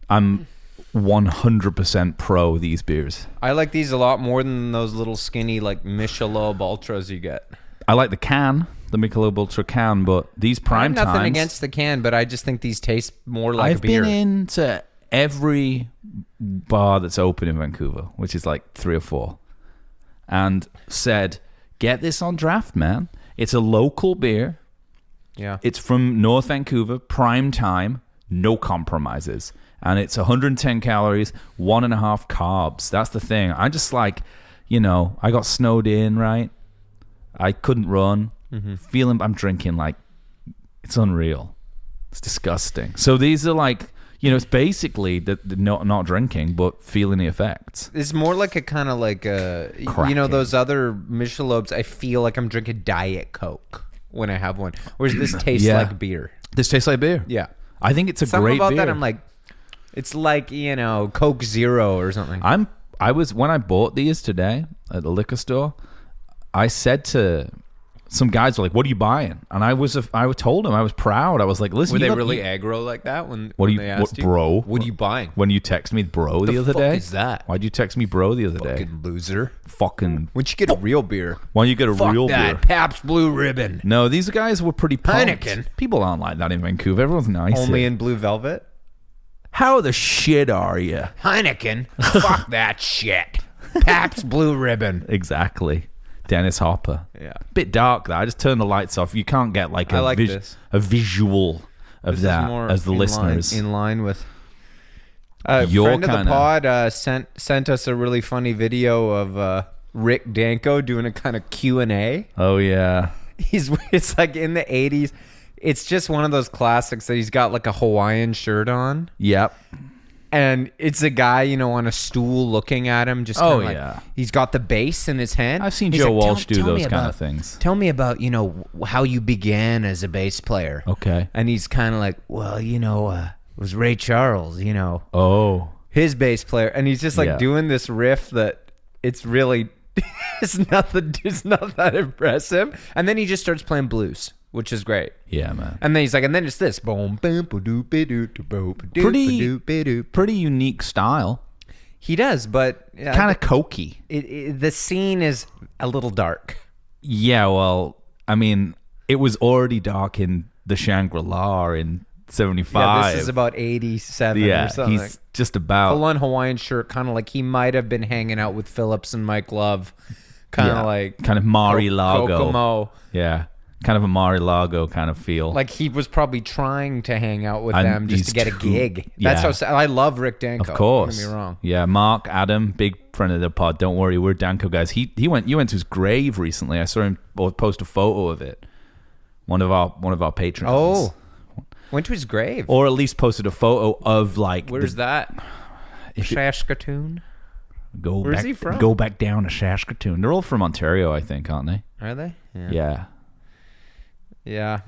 I'm 100% pro these beers. I like these a lot more than those little skinny like Michelob Ultras you get. I like the Michelob Ultra can, but these prime times... nothing against the can, but I just think these taste more like I've a beer. been into every bar that's open in Vancouver, which is like 3 or 4, and said, get this on draft, man. It's a local beer. Yeah. It's from North Vancouver, prime time, no compromises. And it's 110 calories, 1.5 carbs. That's the thing. I just like, I got snowed in, right? I couldn't run. Feeling, I'm drinking like, it's unreal. It's disgusting. So these are like, it's basically the not drinking, but feeling the effects. It's more like a kind of like those other Michelobs. I feel like I'm drinking Diet Coke when I have one. Whereas this tastes like beer. This tastes like beer. Yeah. I think it's a Something great about beer. that, I'm like, it's like, Coke Zero or something. When I bought these today at the liquor store, I said to some guys, were like, what are you buying? And I told them, I was proud. I was like, listen, were they really aggro like that when they asked you? Bro? What are you buying? When you text me bro the other day? What is that? Why'd you text me bro the other day? Fucking loser. Fucking. When'd you get a real beer? Why don't you get a real beer? Pabst Blue Ribbon. No, these guys were pretty pumped. Heineken. People aren't like that in Vancouver. Everyone's nice. Only here. in Blue Velvet? How the shit are you? Heineken. Fuck that shit. Pabst Blue Ribbon. Exactly. Dennis Hopper. Yeah. Bit dark though. I just turned the lights off. You can't get like a visual of this that more as the listeners. In line with Your friend of the kinda... pod sent us a really funny video of Rick Danko doing a kind of Q&A. Oh yeah. It's like in the 80s. It's just one of those classics that he's got like a Hawaiian shirt on. Yep. And it's a guy, on a stool looking at him. Just he's got the bass in his hand. I've seen Joe Walsh do those kind of things. Tell me about, how you began as a bass player. Okay. And he's kind of like, well, it was Ray Charles, Oh. his bass player. And he's just like doing this riff that it's really, it's not that impressive. And then he just starts playing blues, which is great. Yeah, man. And then he's like, and then it's this. Pretty unique style. He does, but... kind of cokey. The scene is a little dark. Yeah, well, I mean, it was already dark in the Shangri-La in 75. Yeah, this is about 87 or something. He's just about... Full-on Hawaiian shirt, kind of like he might have been hanging out with Phillips and Mike Love. Kind of Mari Lago. Kokomo. Yeah. Kind of a Mar-a-Lago kind of feel. Like he was probably trying to hang out with them just to get a gig. Yeah. That's how I love Rick Danko. Of course. Don't get me wrong. Yeah, Mark, Adam, big friend of the pod. Don't worry, we're Danko guys. You went to his grave recently. I saw him post a photo of it. One of our patrons. Oh, went to his grave, or at least posted a photo of like. Where's that? Saskatoon. Where's he from? Go back down to Saskatoon. They're all from Ontario, I think, aren't they? Are they? Yeah. Yeah.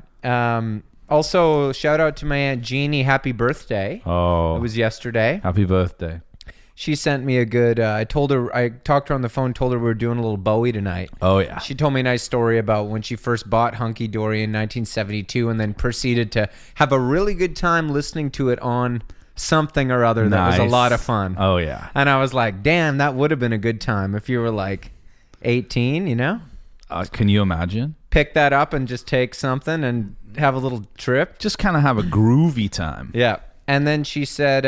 Also, shout out to my Aunt Jeannie. Happy birthday. Oh. It was yesterday. Happy birthday. She sent me a good... I talked to her on the phone, told her we were doing a little Bowie tonight. Oh, yeah. She told me a nice story about when she first bought Hunky, Dory in 1972 and then proceeded to have a really good time listening to it on something or other that was a lot of fun. Oh, yeah. And I was like, damn, that would have been a good time if you were like 18, Can you imagine? Pick that up and just take something and have a little trip. Just kind of have a groovy time. Yeah. And then she said,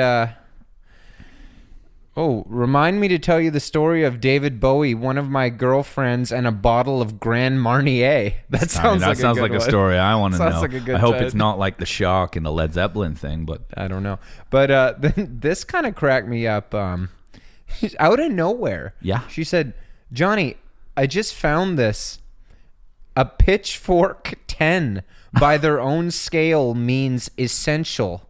remind me to tell you the story of David Bowie, one of my girlfriends, and a bottle of Grand Marnier. That sounds like a story I want to know. Like a good I hope it's not like the Shark and the Led Zeppelin thing, but I don't know. But then this kind of cracked me up. Out of nowhere. Yeah. She said, Johnny, I just found this. A pitchfork 10 by their own scale means essential.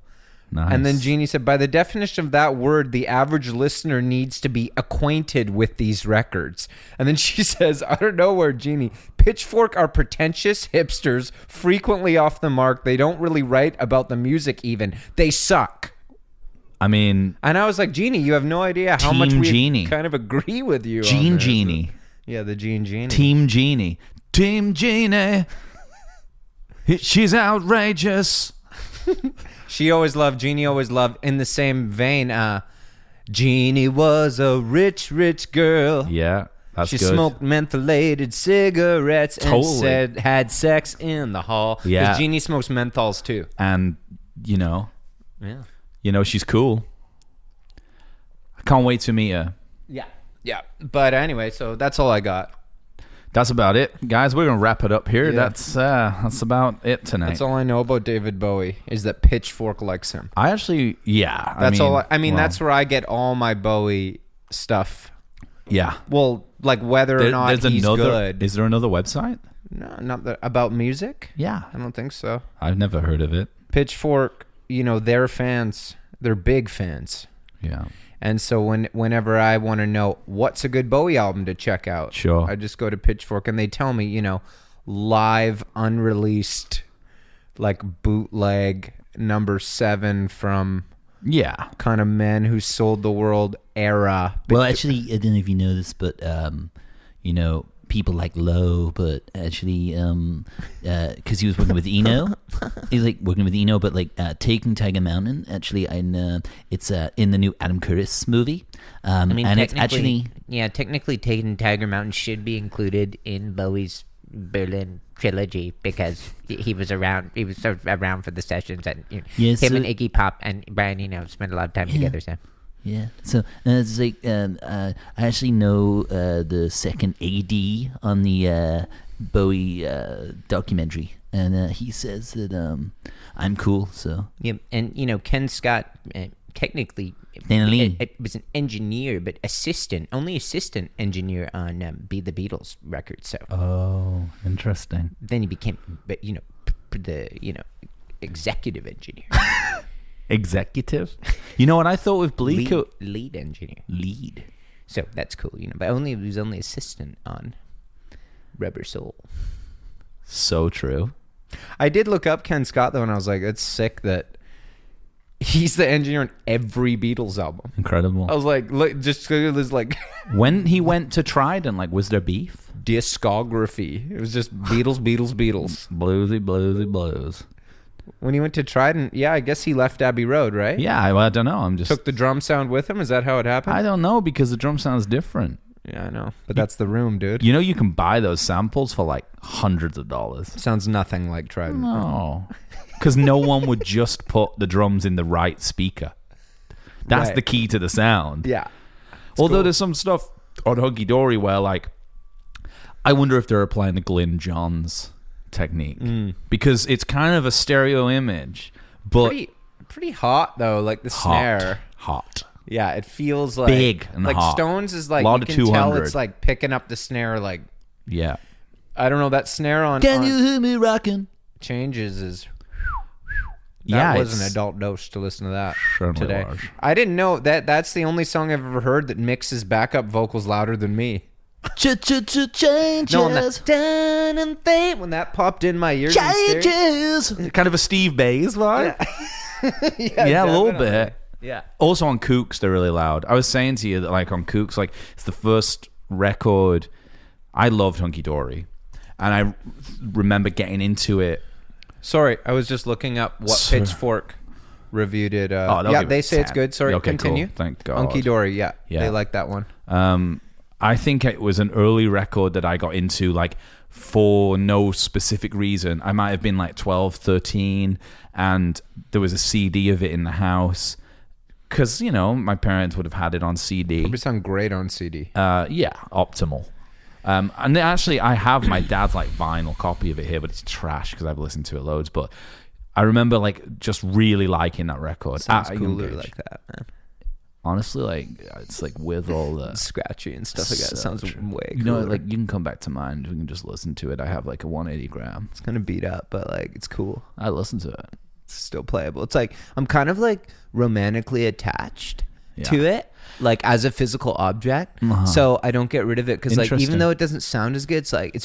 Nice. And then Jeannie said, by the definition of that word, the average listener needs to be acquainted with these records. And then she says, I don't know where, Jeannie, Pitchfork are pretentious hipsters, frequently off the mark. They don't really write about the music even. They suck. I mean... And I was like, Jeannie, you have no idea how much we kind of agree with you on this. Genie. Yeah, the Genie. Team Genie. Team Genie. She's outrageous. Jeannie always loved, in the same vein, Jeannie was a rich, rich girl. Yeah, that's she good. smoked mentholated cigarettes and had sex in the hall. Yeah. 'Cause Jeannie smokes menthols too. And, she's cool. I can't wait to meet her. Yeah. But anyway, so that's all I got. That's about it, guys. We're gonna wrap it up here. Yeah. That's about it tonight. That's all I know about David Bowie is that Pitchfork likes him. I actually, yeah. That's all. That's where I get all my Bowie stuff. Yeah. Well, like whether or not he's good. Is there another website? No, not about music. Yeah, I don't think so. I've never heard of it. Pitchfork, they're fans. They're big fans. Yeah. And so whenever I want to know what's a good Bowie album to check out, sure, I just go to Pitchfork and they tell me, live, unreleased, like bootleg number 7 from kind of Men Who Sold the World era. Well, actually, I don't know if you know this, but people like Low, but actually, because he was working with Eno, he's like working with Eno, but like Taking Tiger Mountain, actually, it's in the new Adam Curtis movie. And it's actually, technically, Taking Tiger Mountain should be included in Bowie's Berlin trilogy because he was around. He was sort of around for the sessions, and him and Iggy Pop and Brian Eno spent a lot of time together. So. Yeah, so it's like I actually know the second AD on the Bowie documentary, and he says that I'm cool. So and Ken Scott technically it was an engineer, but only assistant engineer on Be the Beatles record. So interesting. Then he became, the executive engineer. Executive? You know what I thought with Bleak? Lead engineer. Lead. So that's cool, but he was only assistant on Rubber Soul. So true. I did look up Ken Scott though, and I was like, it's sick that he's the engineer on every Beatles album. Incredible. I was like, look, just there's like when he went to Trident, like, was there beef? Discography. It was just Beatles. Bluesy, blues. When he went to Trident, I guess he left Abbey Road, right? Yeah, I don't know. I'm just took the drum sound with him. Is that how it happened? I don't know because the drum sound is different. Yeah, I know, but that's the room, dude. You can buy those samples for like hundreds of dollars. Sounds nothing like Trident. No, because no one would just put the drums in the right speaker. That's the key to the sound. Yeah. Although there's some stuff on Hunky Dory where, like, I wonder if they're applying the Glyn Johns technique because it's kind of a stereo image, but pretty hot though, like the snare. Hot. Yeah, it feels like big and like hot. Stones is like a lot you of can 200. tell it's like picking up the snare like I don't know, that snare on Can you hear me rocking? Changes is that was an adult dose to listen to that today. Was. I didn't know that's the only song I've ever heard that mixes backup vocals louder than me. Changes. No, when that popped in my ears. Changes. Kind of a Steve Bays vibe. Yeah, a little bit. Yeah. Also on Kooks, they're really loud. I was saying to you that, like, on Kooks, like, it's the first record. I loved Hunky Dory, and I remember getting into it. Sorry, I was just looking up what Pitchfork reviewed it. They say it's good. Sorry, okay, continue. Cool. Thank God. Hunky Dory, they like that one. I think it was an early record that I got into, like, for no specific reason. I might have been like 12, 13, and there was a CD of it in the house because, my parents would have had it on CD. It would sound great on CD. Optimal. And actually, I have my dad's like vinyl copy of it here, but it's trash because I've listened to it loads. But I remember like just really liking that record. Sounds cooler like that, man. Honestly, like it's like with all the scratchy and stuff like that. It sounds way cooler. Like you can come back to mind. We can just listen to it. I have like a 180 gram. It's kind of beat up, but like it's cool. I listen to it. It's still playable. It's like I'm kind of like romantically attached to it, like as a physical object. So I don't get rid of it because like even though it doesn't sound as good, it's like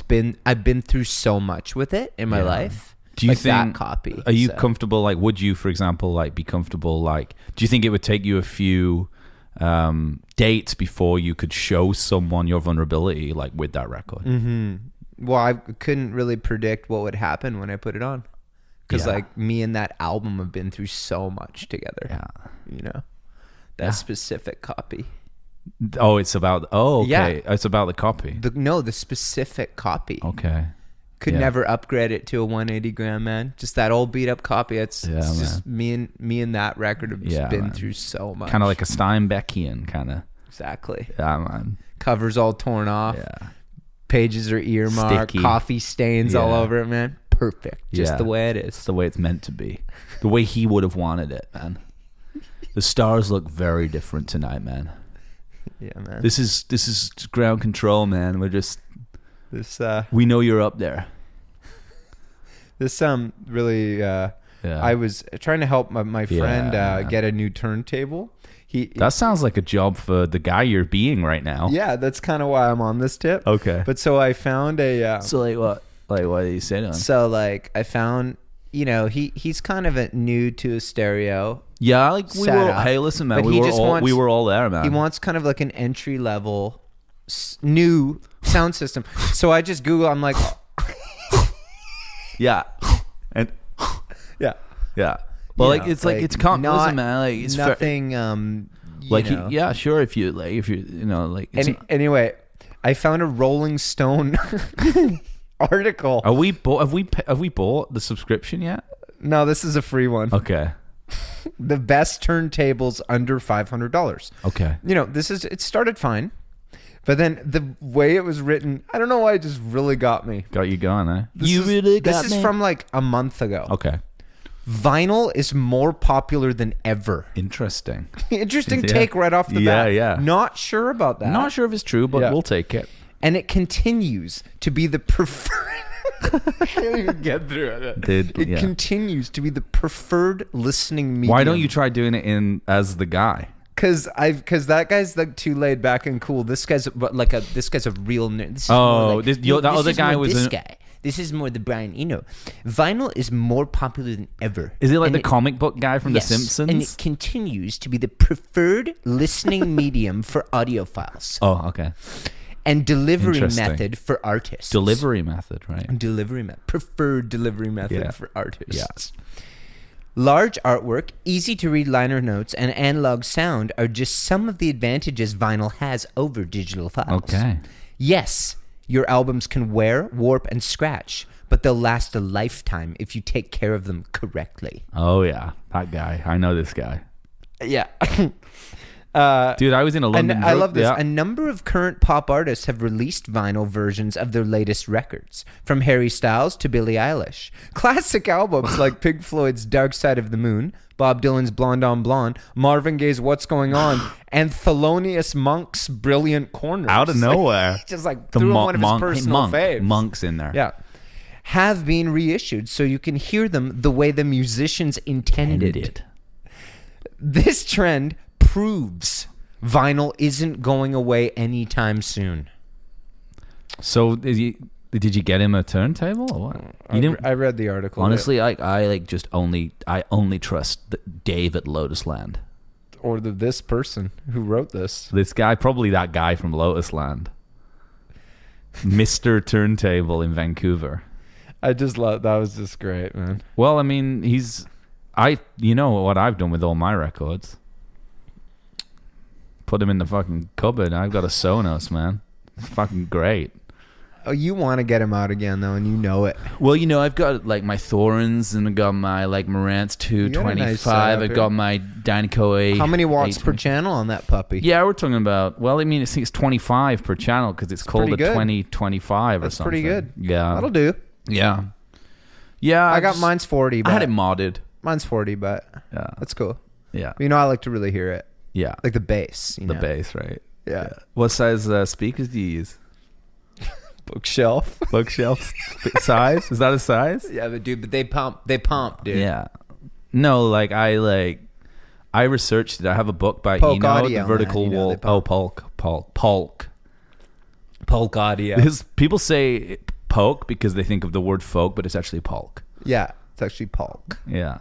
I've been through so much with it in my life. Do you like think that copy? Are you comfortable? Like, would you, for example, like be comfortable? Like, do you think it would take you a few dates before you could show someone your vulnerability, like with that record? Well, I couldn't really predict what would happen when I put it on, because Yeah. like me and that album have been through so much together. Yeah. You know, that specific copy. Oh, it's about. Oh, okay. Yeah. It's about the copy. The specific copy. Okay. Could Yeah. never upgrade it to a 180 gram, man. Just that old beat up copy. It's Yeah, just me and that record have just been through so much. Kind of like a Steinbeckian kind of. Exactly. Yeah, man. Covers all torn off. Yeah. Pages are earmarked. Sticky. Coffee stains all Yeah. over it, man. Perfect. Just Yeah. the way it It's is. the way it's meant to be. The way he would have wanted it, man. The stars look very different tonight, man. Yeah, man. This is ground control, man. We're just This we know you're up there. really Yeah. I was trying to help my friend Yeah. get a new turntable. That sounds like a job for the guy you're being right now. Yeah, that's kind of why I'm on this tip. Okay. But so I found a So like what? Like what did you say to him? so like I found, you know, he's kind of new to a stereo. Yeah, like we set were. up, Hey, listen, man. but We he were just all wants- we were all there, man. He wants kind of like an entry level new sound system. So I just Google. I'm like, Yeah. And yeah, yeah. Well, You like know, it's like it's listen, man. Like it's fair- nothing. like you know. yeah, sure. If you know, like it's, Anyway, I found a Rolling Stone article. have we bought the subscription yet? No, this is a free one. Okay. The best turntables under $500. Okay. You know, it started fine, but then the way it was written, I don't know why it just really got me. Got you going, eh? This is from like a month ago. Okay. Vinyl is more popular than ever. Interesting. Interesting Yeah. take right off the Yeah, bat. yeah. Not sure about that. Not sure if it's true, but Yeah. we'll take it. And it continues to be the preferred. I can't even get through it. Did- It yeah. continues to be the preferred listening medium. Why don't you try doing it in as the guy? Because that guy's like too laid back and cool. This guy's a real nerd. This is Oh, more like, that other guy was this in- guy. This is more the Brian Eno. Vinyl is more popular than ever. Is it like And the comic book guy from yes, The Simpsons? and it continues to be the preferred listening medium for audiophiles Oh, okay. and delivery Interesting. method for artists. Delivery method, right? preferred delivery method Yeah. for artists. Yeah. Large artwork, easy to read liner notes, and analog sound are just some of the advantages vinyl has over digital files. Okay. Yes, your albums can wear, warp, and scratch, but they'll last a lifetime if you take care of them correctly. Oh yeah, that guy. I know this guy. Yeah. Dude, I was in a London. I love this. Yeah. A number of current pop artists have released vinyl versions of their latest records, from Harry Styles to Billie Eilish. Classic albums like Pink Floyd's Dark Side of the Moon, Bob Dylan's Blonde on Blonde, Marvin Gaye's What's Going On, and Thelonious Monk's Brilliant Corners. Out of nowhere. Just like threw in one of his personal faves. Monk's in there. Yeah. Have been reissued so you can hear them the way the musicians intended. This trend proves vinyl isn't going away anytime soon. So did you get him a turntable or what? You didn't. I read the article. Honestly, I only trust Dave at Lotus Land. Or this person who wrote this. This guy, probably that guy from Lotus Land, Mr. Turntable in Vancouver. I just love that. Was just great, man. Well, I mean, you know what I've done with all my records. Put them in the fucking cupboard. I've got a Sonos, man. It's fucking great. Oh, you want to get him out again though, and you know it. Well, you know, I've got like my Thorns, and I got my like Marantz You got a 225. nice setup I here. got my Dynaco A. How many watts per 820. channel on that puppy? Yeah, we're talking about. Well, I mean, I think it's 25 per channel because it's called a pretty good. 2025 or That's something. pretty good. Yeah, That'll do. Yeah, yeah. I got mine's 40. But I had it modded. Mine's 40, but Yeah, that's cool. yeah, You know, I like to really hear it, yeah. like the bass. You The know? bass, right? Yeah. What size speakers do you use? Bookshelf. Bookshelf size? Is that a size? Yeah, but they pump, dude. Yeah. No, like I researched it. I have a book by Polk Eno, Audio, The Vertical man. You know Wall. they pump. Polk. Polk audio. People say polk because they think of the word folk, but it's actually polk. Yeah, it's actually Polk, Yeah.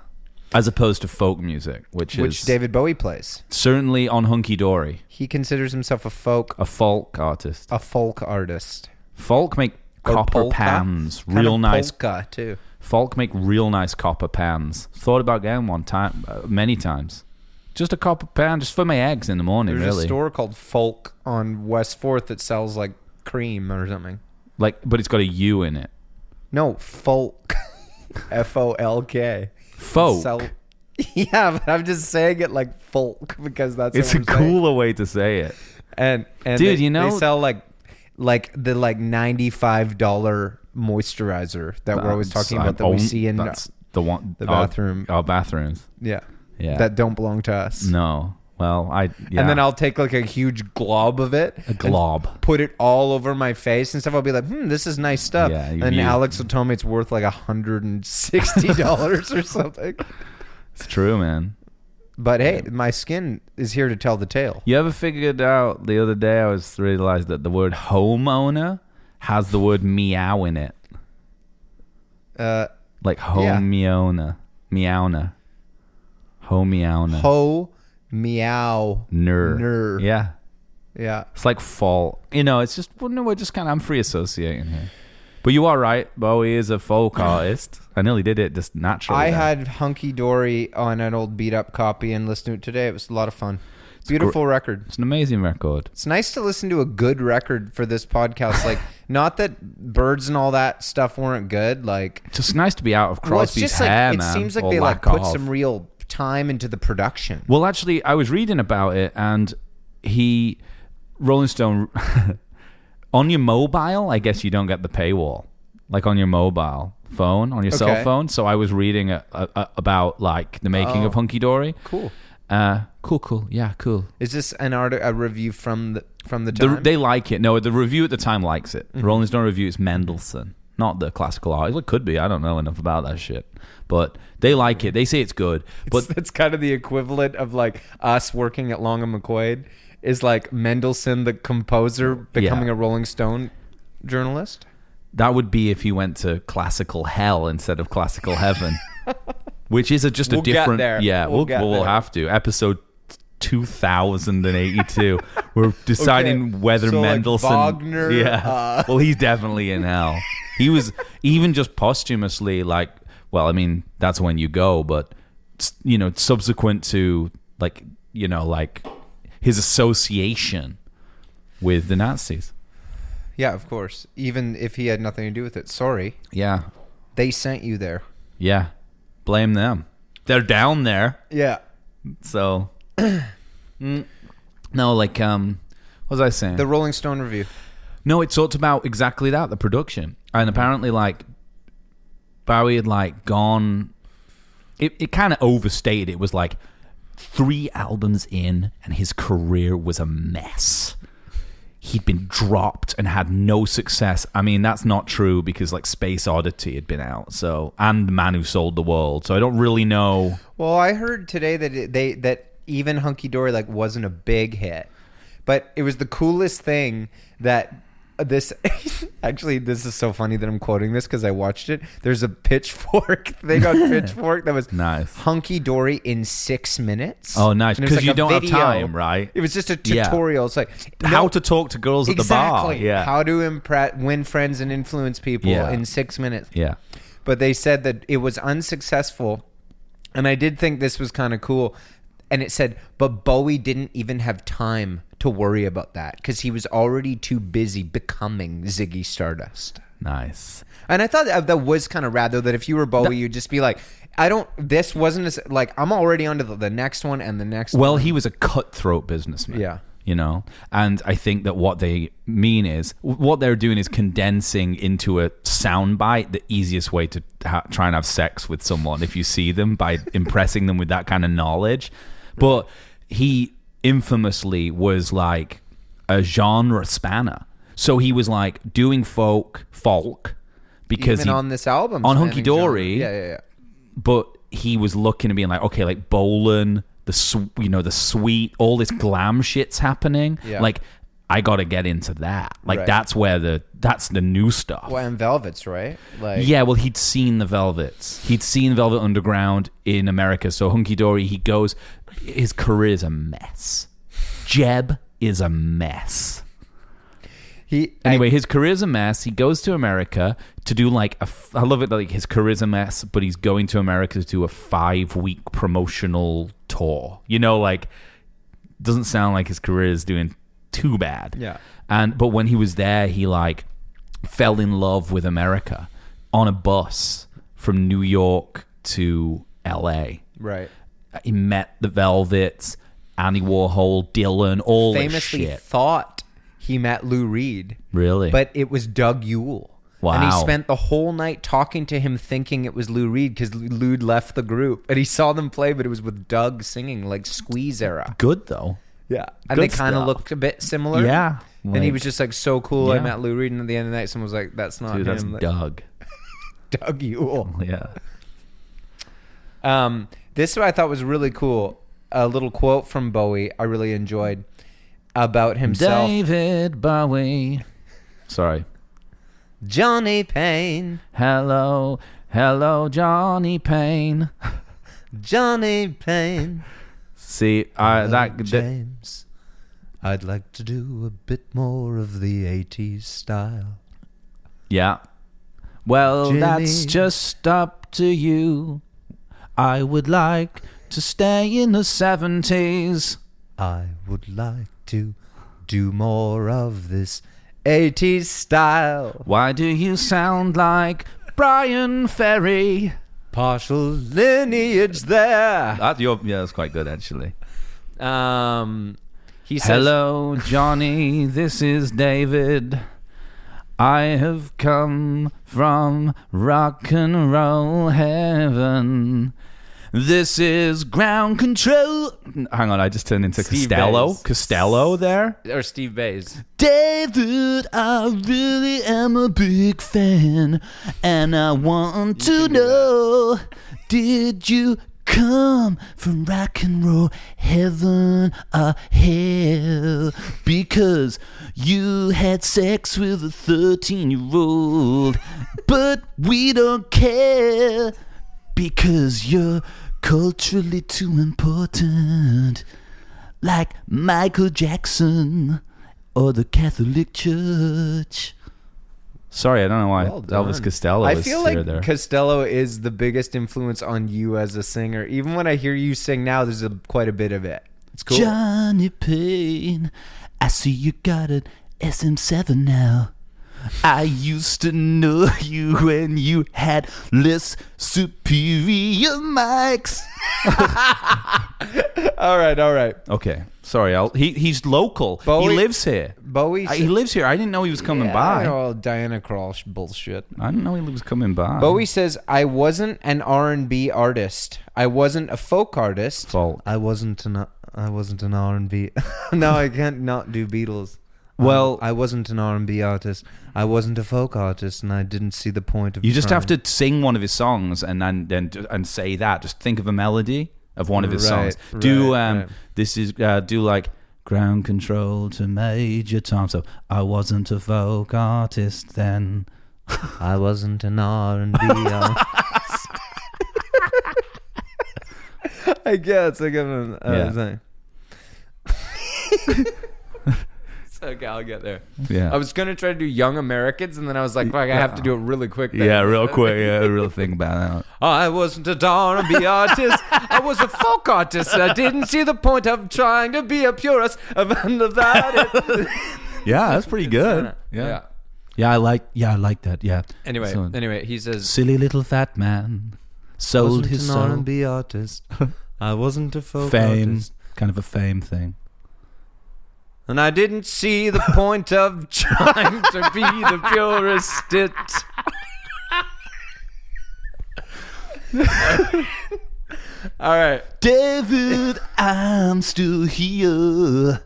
As opposed to folk music, which is David Bowie plays. certainly on Hunky Dory, He considers himself a folk artist. artist. Folk make Or copper polka. pans, Kind real of nice. polka too. Folk make real nice copper pans. Thought about getting one time, many times. Just a copper pan, just for my eggs in the morning. There's really. a store called Folk on West 4th that sells like cream or something. Like, but it's got a U in it. No, Folk. F-O-L-K. Folk. Yeah, but I'm just saying it like folk because that's It's a what we're saying. cooler way to say it. And dude, you know, they sell like the $95 moisturizer that we're always talking about that we see in that's the one the bathroom. Our bathrooms. Yeah. Yeah. That don't belong to us. No. Well, yeah. And then I'll take like a huge glob of it. A glob. Put it all over my face and stuff. I'll be like, this is nice stuff. Yeah, and then Alex will tell me it's worth like $160 or something. It's true, man. But hey, my skin is here to tell the tale. You ever figured out the other day I realized that the word homeowner has the word meow in it? Like homeowner. Meowner. Homeowner. Ho meow. Ner. Yeah. Yeah. It's like fall. You know, it's just, we're just kind of, I'm free associating here. But you are right. Bowie is a folk artist. I nearly did it just naturally. I had Hunky Dory on an old beat up copy and listened to it today. It was a lot of fun. Beautiful record. It's an amazing record. It's nice to listen to a good record for this podcast. Like, not that Birds and all that stuff weren't good. Like, it's just nice to be out of Crosby's it's just hair, like, man. it seems like or they like lack put of. some real time into the production. Well, actually, I was reading about it, and Rolling Stone, on your mobile, I guess you don't get the paywall, like on your mobile phone, on your cell phone. So I was reading about like the making of Hunky Dory. Cool. Cool. Yeah, cool. Is this a review from the time? They like it. No, the review at the time likes it. The Rolling Stone review is Mendelssohn, not the classical artist. It could be. I don't know enough about that shit. But they like it. They say it's good. But it's kind of the equivalent of like us working at Long and McQuaid is like Mendelssohn, the composer, becoming a Rolling Stone journalist. That would be if he went to classical hell instead of classical heaven, which is just a different. Get there. Yeah, we'll have to. Episode 2082. We're deciding whether Mendelssohn. Like Wagner. Yeah. Well, he's definitely in hell. He was even just posthumously like. Well, I mean, that's when you go, but you know, subsequent to like his association with the Nazis. Yeah, of course. Even if he had nothing to do with it. Sorry. Yeah. They sent you there. Yeah. Blame them. They're down there. Yeah. So, no, like, what was I saying? The Rolling Stone review. No, it talked about exactly that, the production. And apparently, like, Bowie had, like, gone... It kind of overstated. It was, like, 3 albums in, and his career was a mess. He'd been dropped and had no success. I mean, that's not true because, like, Space Oddity had been out, so... And The Man Who Sold the World, so I don't really know... Well, I heard today that that even Hunky Dory, like, wasn't a big hit. But it was the coolest thing that... This actually, this is so funny that I'm quoting this because I watched it. There's a Pitchfork thing on Pitchfork that was nice. Hunky Dory in 6 minutes. Oh, nice. Because like you don't have time, right? It was just a tutorial. It's like how to talk to girls at the bar. Yeah. How to win friends and influence people in 6 minutes. Yeah. But they said that it was unsuccessful, and I did think this was kind of cool. And it said, but Bowie didn't even have time to worry about that because he was already too busy becoming Ziggy Stardust. Nice. And I thought that was kind of rad, though, that if you were Bowie, you'd just be like, this wasn't like, I'm already on to the next one and the next one. Well, he was a cutthroat businessman. Yeah. You know? And I think that what they mean is, what they're doing is condensing into a soundbite the easiest way to try and have sex with someone if you see them, by impressing them with that kind of knowledge. But he infamously was like a genre spanner. So he was like doing folk because even on this album, on Hunky Dory. Yeah. But he was looking and being like, okay, like Bolin, the sweet, all this glam shit's happening. Yeah. Like, I got to get into that. Like, Right. that's the new stuff. Well, and Velvets, right? Like, Yeah, well, he'd seen the Velvets. He'd seen Velvet Underground in America. So Hunky Dory, he goes, his career is a mess. Jeb is a mess. Anyway, his career's a mess. He goes to America to do like I love it, like his career's a mess, but he's going to America to do a 5-week promotional tour. You know, like, doesn't sound like his career is doing too bad. Yeah. But when he was there, he like fell in love with America on a bus from New York to LA. Right. He met the Velvets, Andy Warhol, Dylan, all famously this shit. thought he met Lou Reed. Really? But it was Doug Yule. Wow. And he spent the whole night talking to him thinking it was Lou Reed because Lou'd left the group. And he saw them play, but it was with Doug singing, like Squeeze era. Good, though. Yeah. And Good they kind of stuff. looked a bit similar. Yeah. And he was just like, so cool. I Yeah. met Lou Reed. And at the end of the night, someone was like, that's not Dude, him. that's Like, Doug. Doug Yule. Yeah. This one I thought was really cool. A little quote from Bowie I really enjoyed about himself. David Bowie. Sorry. Johnny Payne. Hello, Johnny Payne. Johnny Payne. See, James. I'd like to do a bit more of the 80s style. Yeah. Well, Jimmy. that's just up to you. I would like to stay in the 70s. I would like to do more of this 80s style. Why do you sound like Brian Ferry? Partial lineage there. That's quite good, actually. He says, Hello, Johnny. This is David. I have come from rock and roll heaven. This is ground control. Hang on, I just turned into Steve Costello. Bays. Costello there. or Steve Bays. David, I really am a big fan, and I want to know, did you come from rock and roll heaven or hell? Because you had sex with a 13-year-old, but we don't care, because you're culturally too important, like Michael Jackson or the Catholic Church. Sorry, I don't know why Well done. Elvis Costello I is feel like there. Costello is the biggest influence on you as a singer. Even when I hear you sing now, there's quite a bit of it. It's cool. Johnny Payne, I see you got an SM7 now. I used to know you when you had less superior mics. All right. Okay, sorry. He's local. Bowie- he lives here. Bowie. He lives here. I didn't know he was coming by. Oh, Diana Krall bullshit. I didn't know he was coming by. Bowie says, I wasn't an R&B artist. I wasn't a folk artist. Fault. I wasn't an R&B. No, I can't not do Beatles. Well, I wasn't an R&B artist. I wasn't a folk artist, and I didn't see the point of you just have trying. to sing one of his songs and say that. Just think of a melody of one of his songs. Do right. This is do like ground control to Major Tom. So I wasn't a folk artist then. I wasn't an R&B artist. I guess. I give Yeah. Okay, I'll get there. Yeah. I was gonna try to do Young Americans, and then I was like, "Fuck, I have to do it really quick." Then. Yeah, real quick. Yeah, real think about that. I wasn't a R&B artist. I was a folk artist. I didn't see the point of trying to be a purist. About it. Yeah, that's pretty good. Yeah. I like that. Yeah. Anyway, So- he says, Silly little fat man sold wasn't his an soul. R&B artist. I wasn't a folk Fame, artist. kind of a fame thing. And I didn't see the point of trying to be the purest. All right. David, I'm still here,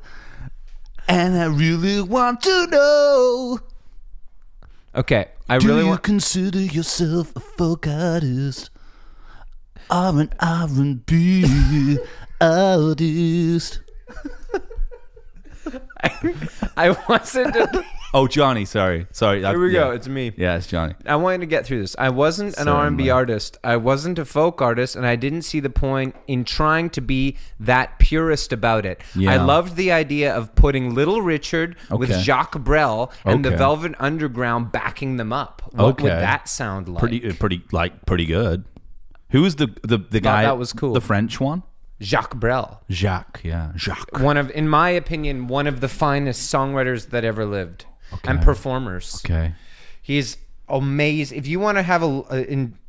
and I really want to know, Okay. I do really you want. consider yourself a folk artist or an R&B artist? I wasn't. Oh, Johnny. Sorry. Here we go. It's me. Yeah, it's Johnny. I wanted to get through this. I wasn't an Certainly. R&B artist. I wasn't a folk artist, and I didn't see the point in trying to be that purist about it. Yeah. I loved the idea of putting Little Richard with Okay. Jacques Brel and the Okay. Velvet Underground backing them up. What would Okay. that sound like? Pretty good. Who's the guy? that was cool. The French one? Jacques Brel. Jacques. In my opinion, one of the finest songwriters that ever lived and performers. Okay. He's amazing. If you want to have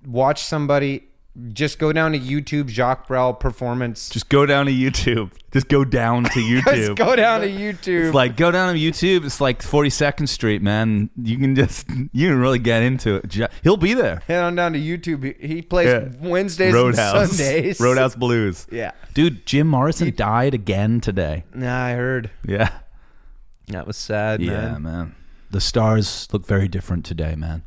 watch somebody, just go down to YouTube, Jacques Brel performance. Just go down to YouTube. Just go down to YouTube. Just go down to YouTube. It's like, go down to YouTube. It's like 42nd Street, man. You can really get into it. He'll be there. Head on down to YouTube. He plays Wednesdays and Sundays. Roadhouse Blues. Yeah. Dude, Jim Morrison died again today. Nah, I heard. Yeah. That was sad, Yeah, man. man. The stars look very different today, man.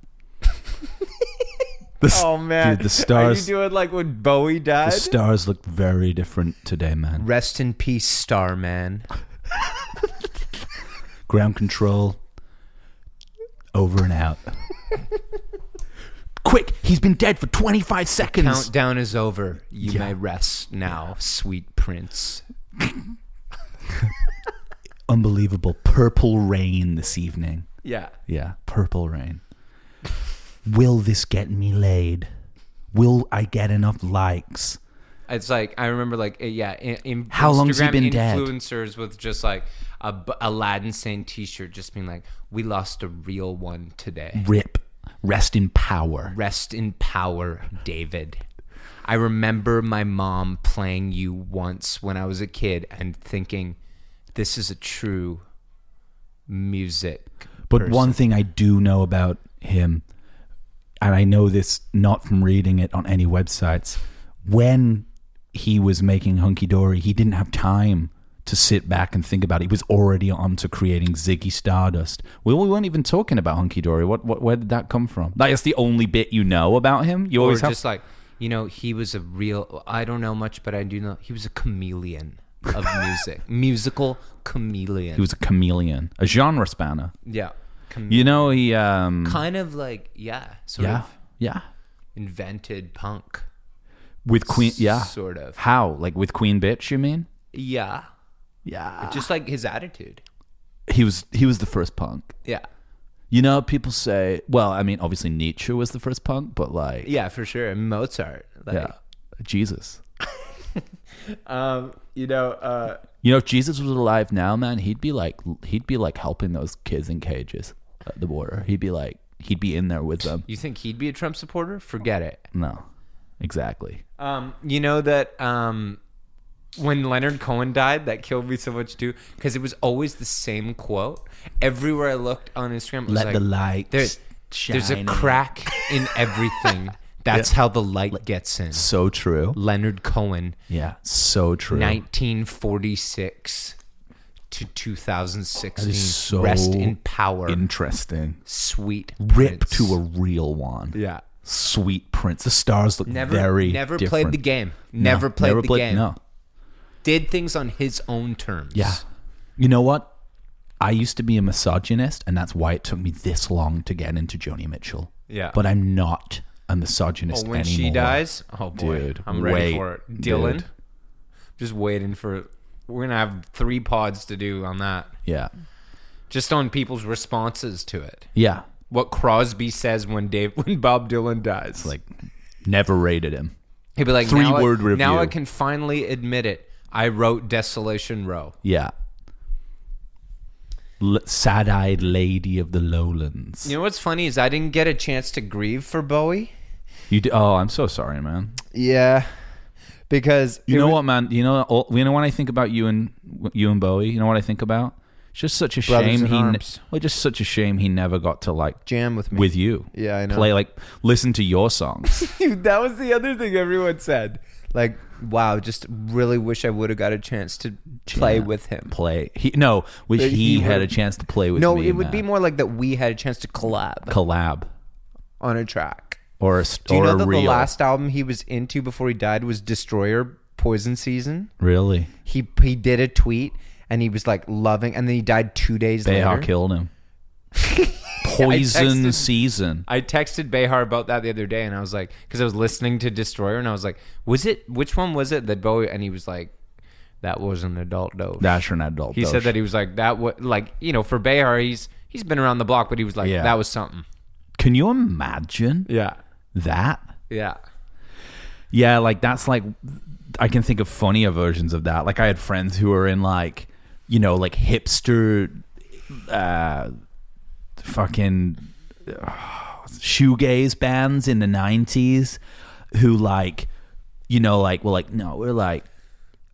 Oh, man. Dude, the stars. Are you doing like when Bowie died? The stars look very different today, man. Rest in peace, Starman. Ground control. Over and out. Quick, he's been dead for 25 seconds. Countdown is over. You may rest now, sweet prince. Unbelievable. Purple rain this evening. Yeah. Yeah, purple rain. Will this get me laid? Will I get enough likes? It's like, I remember like, How long's he been dead? Influencers with just like a Aladdin Sane t-shirt just being like, we lost a real one today. Rip. Rest in power. Rest in power, David. I remember my mom playing you once when I was a kid and thinking, this is a true music But person. one thing I do know about him, and I know this not from reading it on any websites, when he was making Hunky Dory, he didn't have time to sit back and think about it. He was already on to creating Ziggy Stardust. We weren't even talking about Hunky Dory. Where did that come from? That's the only bit you know about him? You always just like, he was a real, I don't know much, but I do know he was a chameleon of music. Musical chameleon. He was a chameleon. A genre spanner. Yeah. You know, he... kind of like, sort of Yeah. invented punk. With Queen... Yeah. Sort of. How? Like with Queen Bitch, you mean? Yeah. Yeah. Just like his attitude. He was the first punk. Yeah. You know, people say, well, I mean, obviously Nietzsche was the first punk, but like... Yeah, for sure. And Mozart. Like, Jesus. You know, if Jesus was alive now, man, he'd be like helping those kids in cages at the border. He'd be in there with them. you think he'd be a Trump supporter? Forget it. No, exactly. You know that when Leonard Cohen died, that killed me so much too, because it was always the same quote. Everywhere I looked on Instagram, it was Let like, the light there's a shine crack in everything. That's how the light gets in. So true. Leonard Cohen. Yeah, so true. 1946 to 2016. That is so Rest in power. Interesting. Sweet Rip Prince. to a real one. Yeah. Sweet Prince. The stars look very Never different. played the game. Never played the game. No. Did things on his own terms. Yeah. You know what? I used to be a misogynist, and that's why it took me this long to get into Joni Mitchell. Yeah. But I'm not a misogynist when anymore. she dies, oh boy, Dude, I'm ready wait, for it. Dylan, dude. just waiting for. We're gonna have 3 pods to do on that. Yeah. Just on people's responses to it. Yeah. What Crosby says when Bob Dylan dies. Like, never rated him. He'd be like, 3-word review. Now I can finally admit it. I wrote Desolation Row. Yeah. Sad-eyed lady of the lowlands. You know what's funny is I didn't get a chance to grieve for Bowie. Oh, I'm so sorry, man. Yeah, because You know what, man? You know when I think about you and Bowie, you know what I think about? It's just such a Brothers shame in Arms. just such a shame he never got to like jam with me. with you. Yeah, I know. Listen to your songs. Dude, that was the other thing everyone said. Like, wow, just really wish I would have got a chance to play with him. Wish That he had a would've- chance to play with No, me. it would be more like that we had a chance to collab on a track. or a Do you know or a that the reel. last album he was into before he died was Destroyer Poison Season? Really? He did a tweet and he was like loving, and then he died 2 days Beha later. killed him. Poison Season. I texted Behar about that the other day, and I was like, because I was listening to Destroyer, and I was like, which one was it that Bowie? And he was like, that was an adult dose. That's an adult He dose. said that he was like, that was like, for Behar, he's been around the block, but he was like, that was something. Can you imagine that? Yeah. Yeah, like that's like, I can think of funnier versions of that. Like I had friends who were in like, like hipster, fucking shoegaze bands in the 90s who like, were like, no, we're like,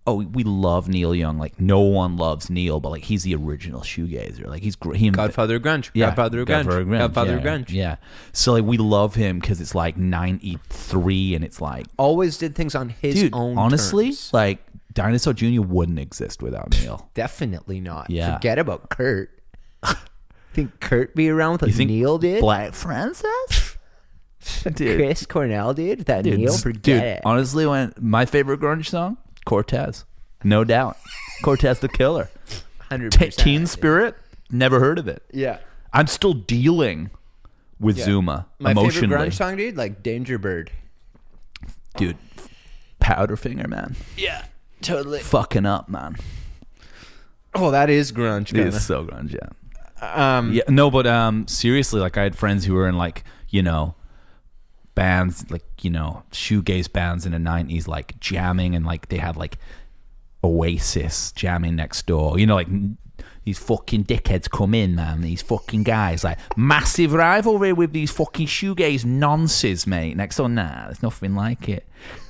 oh, we love Neil Young. Like no one loves Neil, but like he's the original shoegazer. Like he's great. Godfather of Grunge. Yeah, Godfather of Grunge. Yeah. So like we love him because it's like 93 and it's like always did things on his own honestly, terms. like Dinosaur Jr. wouldn't exist without Neil. Definitely not. Yeah. Forget about Kurt. Think Kurt be around with what Neil did? Black Francis? Dude. Chris Cornell did? That Neil? Forget it. Honestly, when my favorite grunge song, Cortez. No doubt. Cortez the Killer. 100%. Teen Spirit? Never heard of it. Yeah. I'm still dealing with Zuma my emotionally. My favorite grunge song, dude, like Danger Bird. Dude, Powderfinger, man. Yeah, totally. Fucking up, man. Oh, that is grunge. Kinda. It's so grunge, yeah. No, but seriously, like I had friends who were in like, bands, like, shoegaze bands in the 90s, like jamming, and like they had like Oasis jamming next door. Like these fucking dickheads come in, man. These fucking guys, like massive rivalry with these fucking shoegaze nonces, mate. Next door, nah, there's nothing like it.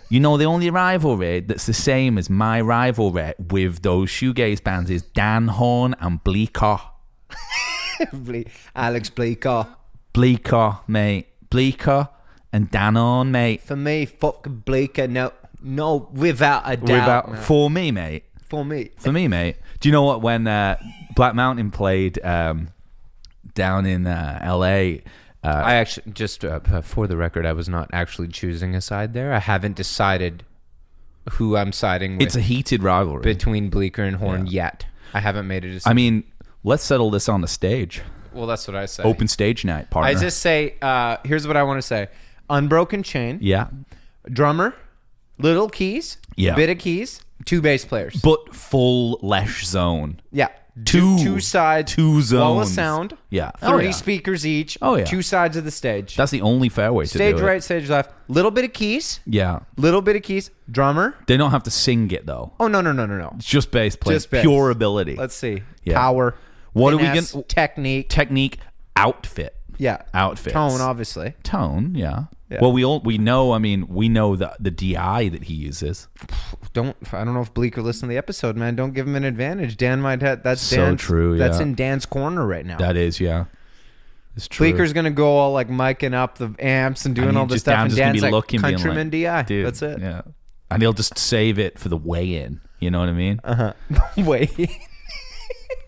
The only rivalry that's the same as my rivalry with those shoegaze bands is Dan Horn and Bleecker. Alex Bleecker. Bleecker, mate. Bleecker and Dan Horn, mate. For me, fuck Bleecker. No, without a doubt. For me, mate. For me, mate. Do you know what? When Black Mountain played down in L.A., I actually, just for the record, I was not actually choosing a side there. I haven't decided who I'm siding with. It's a heated rivalry between Bleecker and Horn yet. I haven't made a decision. I mean, let's settle this on the stage. Well, that's what I say. Open stage night, partner. I just say, here's what I want to say. Unbroken Chain. Yeah. Drummer. Little keys. Yeah. Bit of keys. 2 bass players. But full Lesh zone. Yeah. Two sides. 2 zones. Wall of sound. Yeah. 30 speakers each. Oh, yeah. 2 sides of the stage. That's the only fair way to do it. Stage right, stage left. Little bit of keys. Yeah. Little bit of keys. Drummer. They don't have to sing it, though. Oh, no. It's just bass playing. Just bass. Pure ability. Let's see. Yeah. Power. What finesse, are we going to... Technique. Outfit. Yeah. Outfits. Tone, obviously. Tone, yeah. Well, we know the DI that he uses. I don't know if Bleecker listened to the episode, man. Don't give him an advantage. Dan might have... That's so Dan's, true, yeah. That's in Dan's corner right now. That is, yeah. It's true. Bleeker's going to go all like micing up the amps and doing all this stuff. And Dan's like, Countryman DI. Dude, that's it. Yeah. And he'll just save it for the weigh-in. You know what I mean? Uh-huh. Wait.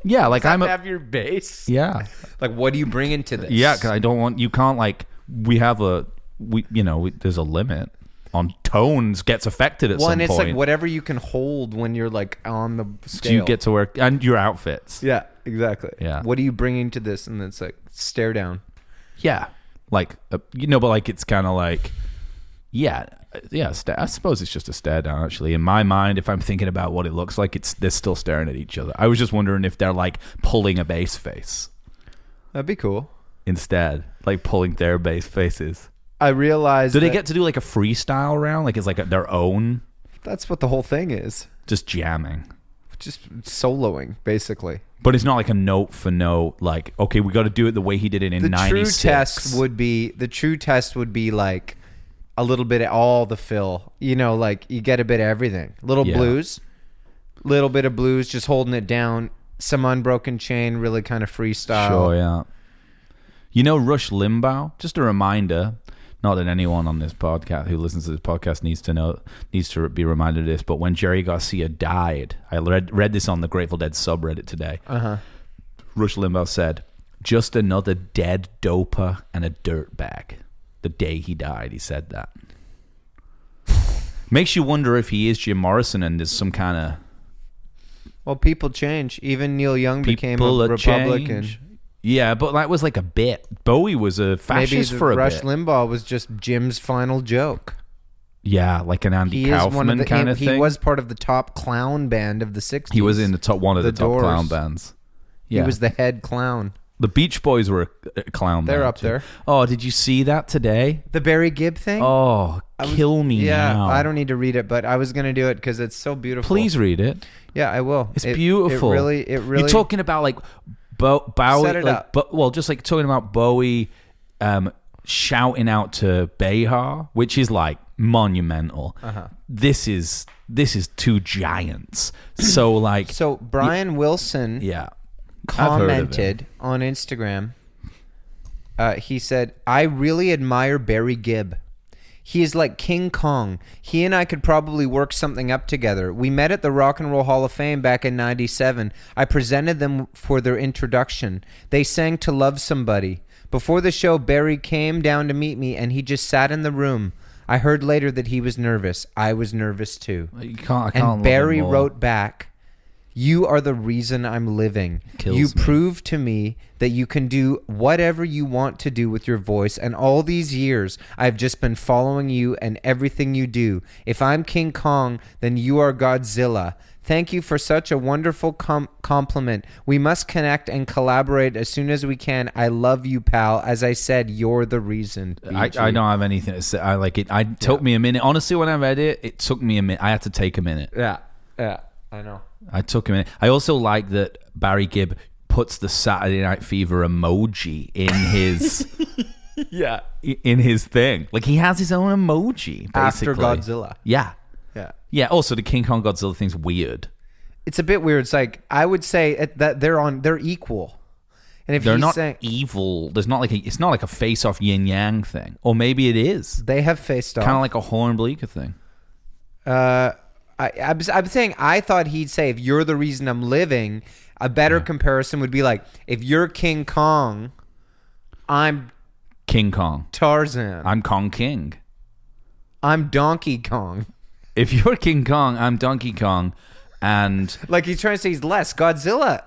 Yeah, like have your bass. Yeah. Like, what do you bring into this? Yeah, because there's a limit on tones gets affected at some point. It's like whatever you can hold when you're like on the scale. Do you get to work and your outfits? Yeah, exactly. Yeah. What are you bringing to this? And it's like stare down. Yeah, like but like it's kind of like I suppose it's just a stare down. Actually, in my mind, if I'm thinking about what it looks like, they're still staring at each other. I was just wondering if they're like pulling a bass face. That'd be cool. Instead, like pulling their bass faces. I realized. Do they get to do like a freestyle round? Like it's like their own? That's what the whole thing is. Just jamming. Just soloing, basically. But it's not like a note for note. Like, okay, we got to do it the way he did it in 96. The true test would be like a little bit of all the fill. Like you get a bit of everything. Little bit of blues, just holding it down. Some Unbroken Chain, really kind of freestyle. Sure, yeah. Rush Limbaugh, just a reminder, not that anyone on this podcast who listens to this podcast needs to be reminded of this, but when Jerry Garcia died, I read this on the Grateful Dead subreddit today. Uh-huh. Rush Limbaugh said, "Just another dead doper and a dirtbag." The day he died, he said that. Makes you wonder if he is Jim Morrison and there's some kind of... Well, people change. Even Neil Young became a Republican. Change. Yeah, but that was like a bit. Bowie was a fascist Maybe for a Rush bit. Limbaugh was just Jim's final joke. Yeah, like an Andy He is one of Kaufman the, kind of thing. He was part of the top clown band of the 60s. He was in the top one of the top Doors. clown bands. He was the head clown. The Beach Boys were a clown They're band up too. there. Oh, did you see that today? The Barry Gibb thing? Oh, kill me now. I don't need to read it, but I was going to do it because it's so beautiful. Please read it. Yeah, I will. It's beautiful. It really. You're talking about like Bowie, Set it like, up. well, just like talking about Bowie shouting out to Behar, which is like monumental. This is two giants. So like, So Brian Wilson yeah, I've heard of it. commented on Instagram. He said, "I really admire Barry Gibb. He is like King Kong. He and I could probably work something up together. We met at the Rock and Roll Hall of Fame back in '97. I presented them for their introduction. They sang To Love Somebody. Before the show, Barry came down to meet me, and he just sat in the room. I heard later that he was nervous. I was nervous too. I can't And love Barry him more. wrote back, "You are the reason I'm living. Kills You me. prove to me that you can do whatever you want to do with your voice. And all these years, I've just been following you and everything you do. If I'm King Kong, then you are Godzilla. Thank you for such a wonderful compliment. We must connect and collaborate as soon as we can. I love you, pal. As I said, you're the reason." I don't have anything to say. I like it. It took me a minute. Honestly, when I read it, it took me a minute. I had to take a minute. Yeah, I know. I took a minute. I also like that Barry Gibb puts the Saturday Night Fever emoji in his in his thing. Like he has his own emoji basically. After Godzilla. Yeah. Yeah. Yeah, also the King Kong Godzilla thing's weird. It's a bit weird. It's like I would say that they're equal, and if They're he's not saying evil. There's not like it's not like a face off yin yang thing. Or maybe it is. they have faced off, Kind of like a Hornbleaker thing. I'm saying I thought he'd say if you're the reason I'm living. A better comparison would be like if you're King Kong, I'm King Kong. Tarzan. I'm Kong King. I'm Donkey Kong. If you're King Kong, I'm Donkey Kong. And Like he's trying to say he's less Godzilla.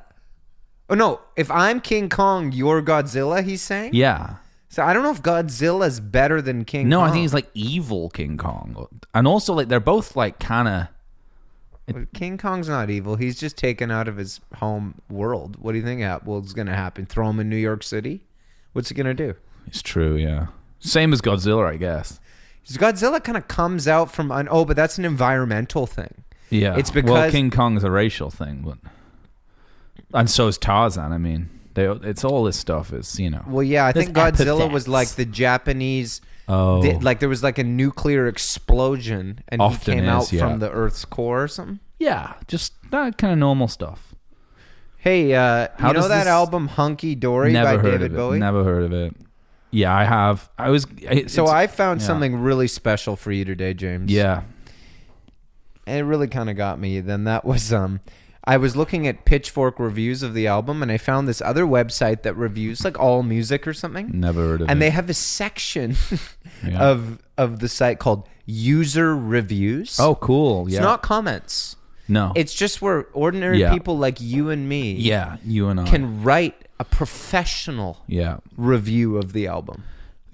Oh no! If I'm King Kong, you're Godzilla. He's saying. yeah. So I don't know if Godzilla's better than King No, Kong. I think he's like evil King Kong. And also like they're both like kind of King Kong's not evil. He's just taken out of his home world. What do you think is going to happen? Throw him in New York City? What's he going to do? It's true, yeah. Same as Godzilla, I guess. Godzilla kind of comes out from but that's an environmental thing. Yeah. It's because well, King Kong's a racial thing, but and so is Tarzan. I mean, it's all this stuff is, you know. Well, yeah, I There's think Godzilla epithets. was like the Japanese. Oh. Like there was like a nuclear explosion, and Often he came is, out yeah. from the Earth's core or something. Yeah, just that kind of normal stuff. Hey, you know does that this- album Hunky Dory Never by heard David of it. Bowie? Never heard of it. Yeah, I have. So I found yeah. something really special for you today, James. Yeah. And it really kind of got me. Then that was I was looking at Pitchfork reviews of the album, and I found this other website that reviews like all music or something. Never heard of it. And they have a section Yeah. of the site called user reviews. Oh, cool. It's Yeah. not comments. No. It's just where ordinary Yeah. people like you and me yeah, you and I. can write a professional yeah. review of the album.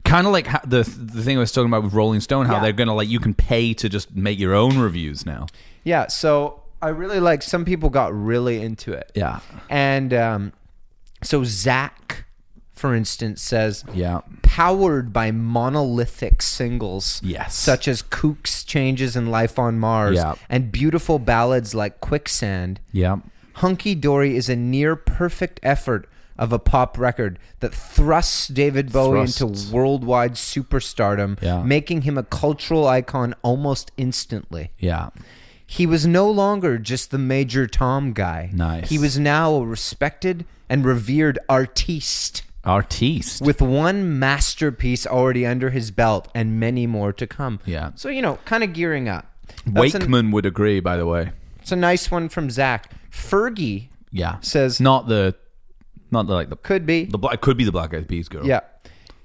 Kind of like the thing I was talking about with Rolling Stone, how Yeah. they're going to you can pay to just make your own reviews now. Yeah, so I really like some people got really into it. Yeah. And so Zach, for instance, says, Yeah. powered by monolithic singles Yes. such as Kook's Changes in Life on Mars Yeah. and beautiful ballads like Quicksand, Yeah. Hunky Dory is a near perfect effort of a pop record that thrusts David Bowie into worldwide superstardom, Yeah. making him a cultural icon almost instantly. Yeah. He was no longer just the Major Tom guy. Nice. He was now a respected and revered artiste Artiste. with one masterpiece already under his belt and many more to come. Yeah. So, kind of gearing up. That's Wakeman would agree, by the way. It's a nice one from Zach. Fergie Yeah. says, Not the could be. it could be the Black Eyed Peas girl. Yeah.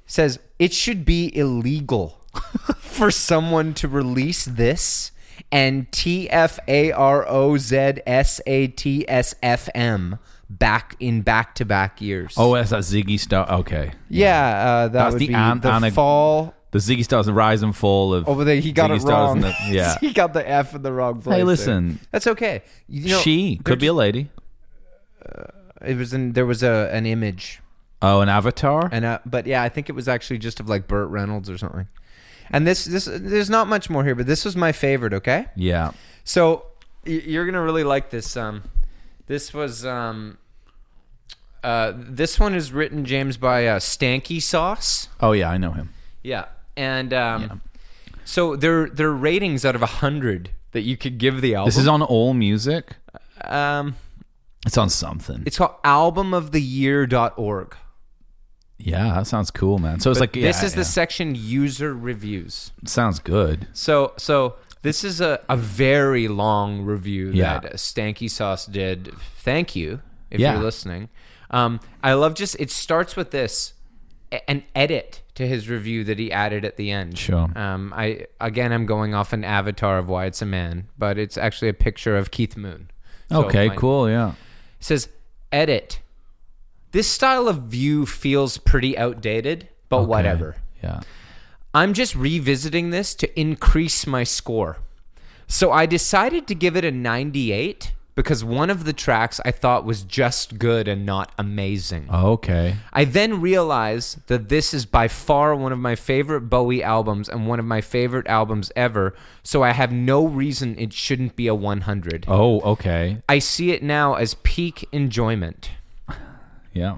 Says, it should be illegal for someone to release this and TFAROZSATSFM back-to-back years. Oh, that's that Ziggy Star. Okay. Yeah, that would be the fall. The Ziggy Stars, the rise and fall of. Over there, he got Ziggy it Stars wrong. Yeah. He got the F in the wrong place. Hey, listen. That's okay. She could be a lady. There was an image. Oh, an avatar? But yeah, I think it was actually just of like Burt Reynolds or something. And this there's not much more here, but this was my favorite, okay? Yeah. So you're going to really like this. This was this one is written, James, by Stanky Sauce. Oh yeah, I know him. Yeah. And so they're ratings out of 100 that you could give the album. This is on All Music? It's on something. It's called albumoftheyear.org. Yeah, that sounds cool, man. So it's this is the section user reviews. Sounds good. So this is a very long review that Stanky Sauce did. Thank you if you're listening. I love it starts with this, an edit to his review that he added at the end. Sure. I'm going off an avatar of Why It's a Man, but it's actually a picture of Keith Moon. Okay, cool, yeah. It says, edit. This style of view feels pretty outdated, but whatever. Yeah. I'm just revisiting this to increase my score. So I decided to give it a 98 because one of the tracks I thought was just good and not amazing. Okay. I then realized that this is by far one of my favorite Bowie albums and one of my favorite albums ever, so I have no reason it shouldn't be a 100. Oh, okay. I see it now as peak enjoyment. Yeah.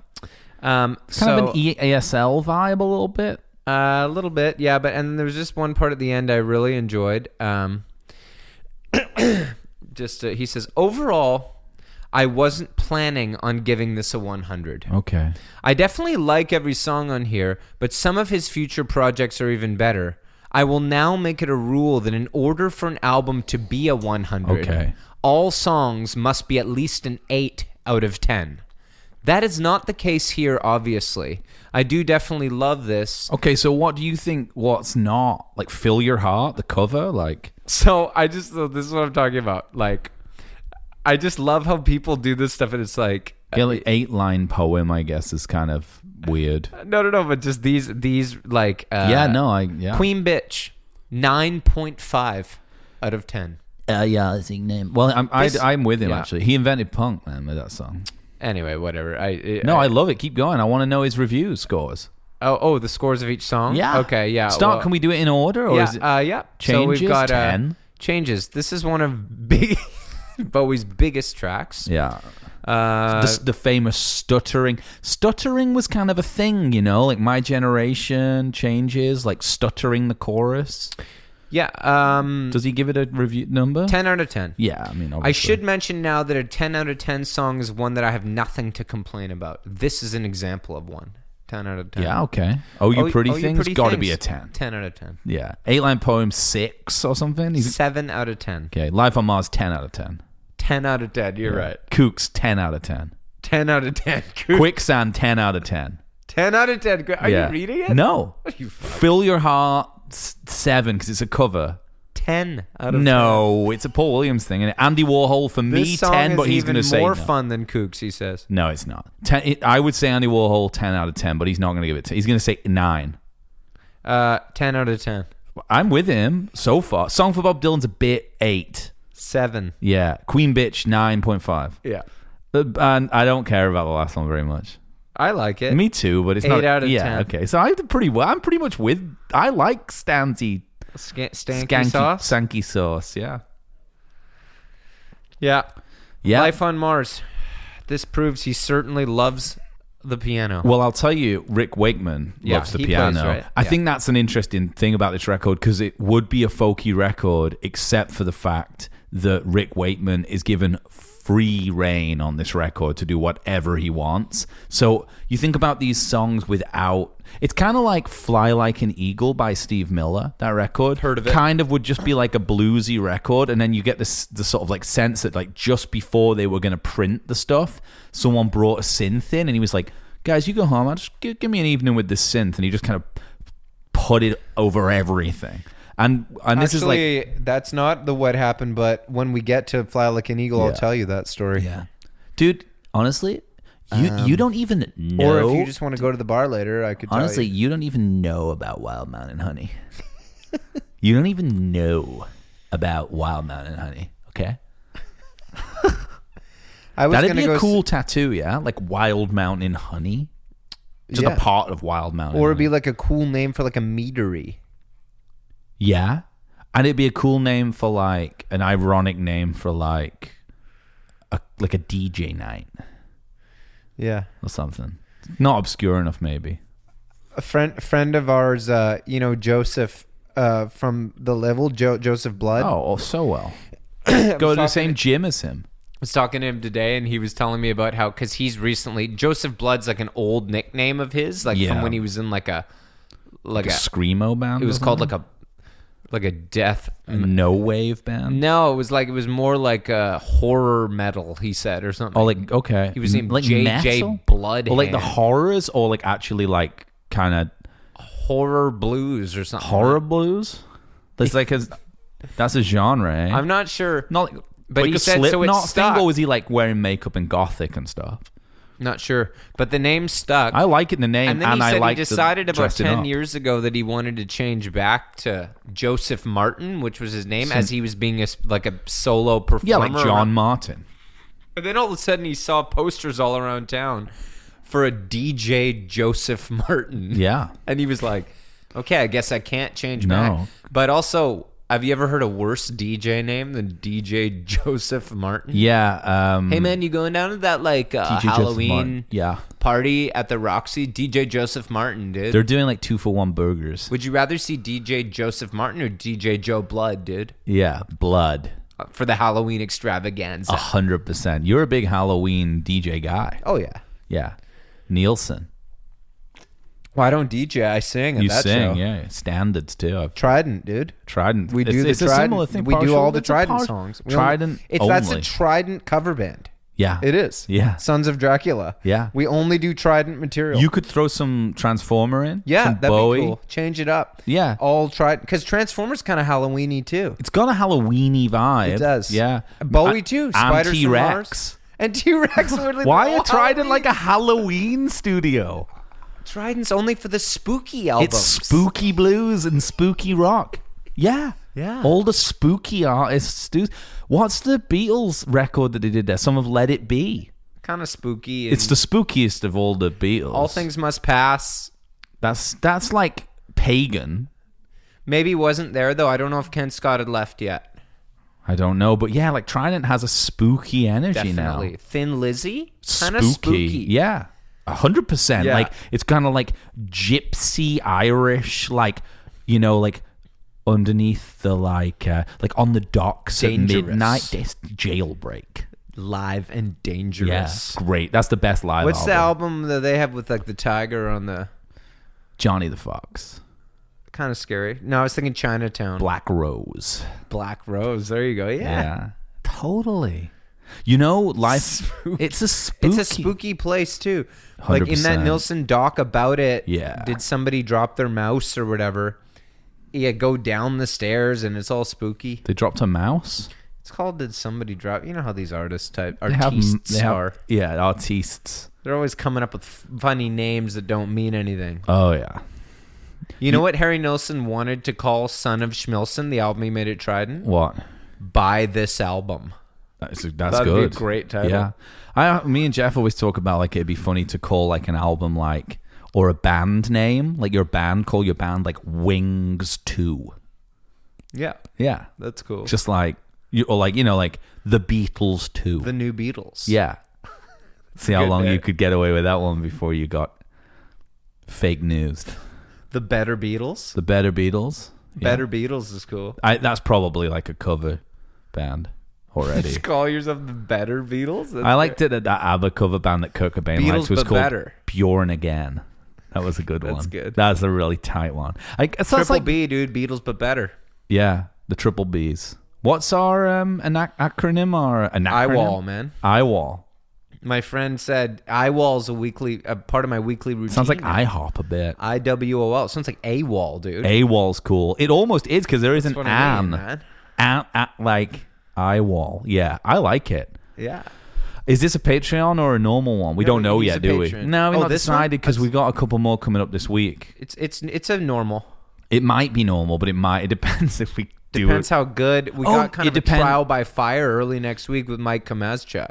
It's kind of an ESL vibe a little bit. A little bit, yeah. And there was just one part at the end I really enjoyed. He says, overall, I wasn't planning on giving this a 100. Okay. I definitely like every song on here, but some of his future projects are even better. I will now make it a rule that in order for an album to be a 100, all songs must be at least an 8 out of 10. That is not the case here, obviously. I do definitely love this. Okay, so what do you think what's not? Like, Fill Your Heart, the cover? Like... So, this is what I'm talking about. Like, I just love how people do this stuff, and it's like... Yeah, like 8-line poem, I guess, is kind of weird. No, but just these like... Queen Bitch, 9.5 out of 10. Yeah, that's his name. Well, I'm with him, actually. He invented punk, man, with that song. Anyway, whatever. I love it. Keep going. I want to know his review scores. Oh, the scores of each song? Yeah. Okay, yeah. Can we do it in order? Or is it yeah. Changes? So we've got 10? Changes. This is one of Bowie's biggest tracks. Yeah. The famous stuttering. Stuttering was kind of a thing, like My Generation, Changes, like stuttering the chorus. Yeah. Does he give it a review number? 10 out of 10. Yeah, I mean, obviously. I should mention now that a 10 out of 10 song is one that I have nothing to complain about. This is an example of one. 10 out of 10. Yeah, okay. Oh, You Pretty Things? Got to be a 10. 10 out of 10. Yeah. 8-line poem, 6 or something? 7 out of 10. Okay. Life on Mars, 10 out of 10. 10 out of 10. You're right. Kooks, 10 out of 10. 10 out of 10. Quicksand, 10 out of 10. 10 out of 10. Are you reading it? No. Fill Your Heart, 7, because it's a cover. 10 out of 10. No, it's a Paul Williams thing. And Andy Warhol, for me, 10, but he's going to say more fun than Kooks, he says. No, it's not. 10, I would say Andy Warhol, 10 out of 10, but he's not going to give it 10. He's going to say 9. 10 out of 10. I'm with him so far. Song for Bob Dylan's a bit 8. 7. Yeah. Queen Bitch, 9.5. Yeah. And I don't care about the last one very much. I like it. Me too, but it's 8 not. 8 out of 10. Yeah, okay. So I did pretty well. I'm pretty much with. I like Stanky sauce. Stanky sauce. Yeah. Yeah. Yeah. Life on Mars. This proves he certainly loves the piano. Well, I'll tell you, Rick Wakeman loves the piano. Plays, right? I think that's an interesting thing about this record because it would be a folky record, except for the fact that Rick Wakeman is given free reign on this record to do whatever he wants. So you think about these songs without... It's kind of like Fly Like an Eagle by Steve Miller, that record. Heard of it. Kind of would just be like a bluesy record, and then you get the sort of like sense that like just before they were going to print the stuff, someone brought a synth in, and he was like, guys, you go home, I'll just give me an evening with this synth, and he just kind of put it over everything. And this is like, Actually, that's not the what happened, but when we get to Fly Like an Eagle, I'll tell you that story. yeah, dude. Honestly, you don't even know. Or if you just want to go to the bar later, I could. Honestly, tell you don't even know about Wild Mountain Honey. You don't even know about Wild Mountain Honey. Okay. That'd be a cool tattoo, yeah? Like Wild Mountain Honey. Just a part of Wild Mountain. Or it'd be like a cool name for like a meadery. Yeah. And it'd be a cool name for like an ironic name for like a DJ night. Yeah. Or something. Not obscure enough, maybe. A friend of ours, Joseph from the level, Joseph Blood. Oh, so well. Go to the same gym as him. I was talking to him today, and he was telling me about how, because he's recently, Joseph Blood's like an old nickname of his, like from when he was in like a screamo band. It was called like a death no wave band. No, it was more like a horror metal. He said or something. Oh, like okay. He was named like JJ Bloodhand. Or like the horrors, or like actually like kind of horror blues or something. Horror blues. That's like that's a genre. Eh? I'm not sure. Not like, but like he a said so. It's stuck. Thing, or was he like wearing makeup and gothic and stuff? Not sure, but the name stuck. I like it in the name, and then he said I he decided about 10 years ago that he wanted to change back to Joseph Martin, which was his name, as he was being a solo performer. Yeah, like John Martin. And then all of a sudden he saw posters all around town for a DJ Joseph Martin. Yeah, and he was like, "Okay, I guess I can't change back." But also, have you ever heard a worse DJ name than DJ Joseph Martin? Yeah. Hey man, you going down to that like Halloween party at the Roxy? DJ Joseph Martin, dude. They're doing like 2-for-1 burgers. Would you rather see DJ Joseph Martin or DJ Joe Blood, dude? Yeah, Blood. For the Halloween extravaganza. 100%. You're a big Halloween DJ guy. Oh yeah. Yeah. Nielsen. Well, I don't DJ. I sing at that show. You sing, yeah. Standards, too. Trident, dude. Trident. We do it's the a Trident. similar thing. We do all the Trident songs. Trident That's a Trident cover band. Yeah. It is. Yeah. Sons of Dracula. Yeah. We only do Trident material. You could throw some Transformer in. Yeah, some that'd Bowie. be cool. Change it up. Yeah. All Trident. Because Transformers kind of Halloween-y, too. It's got a Halloween-y vibe. It does. Yeah. Bowie, too. Spiders T-Rex. from Mars. And T-Rex. Why are Trident like a Halloween studio? Trident's only for the spooky albums. It's spooky blues and spooky rock. Yeah. Yeah. All the spooky artists do. What's the Beatles record that they did there? Some of Let It Be. Kind of spooky. It's the spookiest of all the Beatles. All Things Must Pass. That's like pagan. Maybe wasn't there, though. I don't know if Ken Scott had left yet. I don't know. But yeah, like Trident has a spooky energy Definitely. now. Thin Lizzy? Kind of spooky. Yeah. 100%. Yeah. Like it's kind of like gypsy Irish, like, you know, like underneath the like on the docks Dangerous. at midnight. Jailbreak. Live and Dangerous. Yeah, great. That's the best live What's album. the album that they have with like the tiger on the... Johnny the Fox. Kind of scary. No, I was thinking Chinatown. Black Rose. Black Rose. There you go. Yeah. Totally. You know, life. It's a spooky place too. 100%. Like in that Nilsson doc about it. Yeah. Did somebody drop their mouse or whatever? Yeah, go down the stairs and it's all spooky. They dropped a mouse. It's called "Did Somebody Drop?" You know how these artists are. Yeah, artists. They're always coming up with funny names that don't mean anything. Oh yeah. You know what Harry Nilsson wanted to call "Son of Schmilson," the album he made at Trident? What? Buy this album. That's That'd good. Be a great title. Yeah. Me and Jeff always talk about like it'd be funny to call like an album like or a band name, like your band, call your band like Wings 2. Yeah. Yeah. That's cool. Just like like the Beatles 2. The New Beatles. Yeah. See how good long name. you could get away with that one before you got fake news. The Better Beatles. The Better Beatles. Better Beatles is cool. That's probably like a cover band already. Just call yourself the Better Beatles? I liked it at that ABBA cover band that Kurt Cobain Beatles, liked was but called better. Bjorn Again. That was a good one. That's good. That's a really tight one. Triple like, B, dude. Beatles, but better. Yeah, the triple Bs. What's our an acronym or an acronym? IWAL, man. IWAL. My friend said IWOL's a part of my weekly routine. Sounds like IHOP a bit. IWOL. Sounds like AWOL, dude. AWOL's cool. It almost is because there is That's an what I mean, man. Like IWOL. Yeah, I like it. Yeah. Is this a Patreon or a normal one? We don't know yet, do we? Patreon. No, we've not this decided because we've got a couple more coming up this week. It's a normal. It might be normal, but it depends if we do Depends it. how good. We got kind of a depend- trial by fire early next week with Mike Kamazchuk.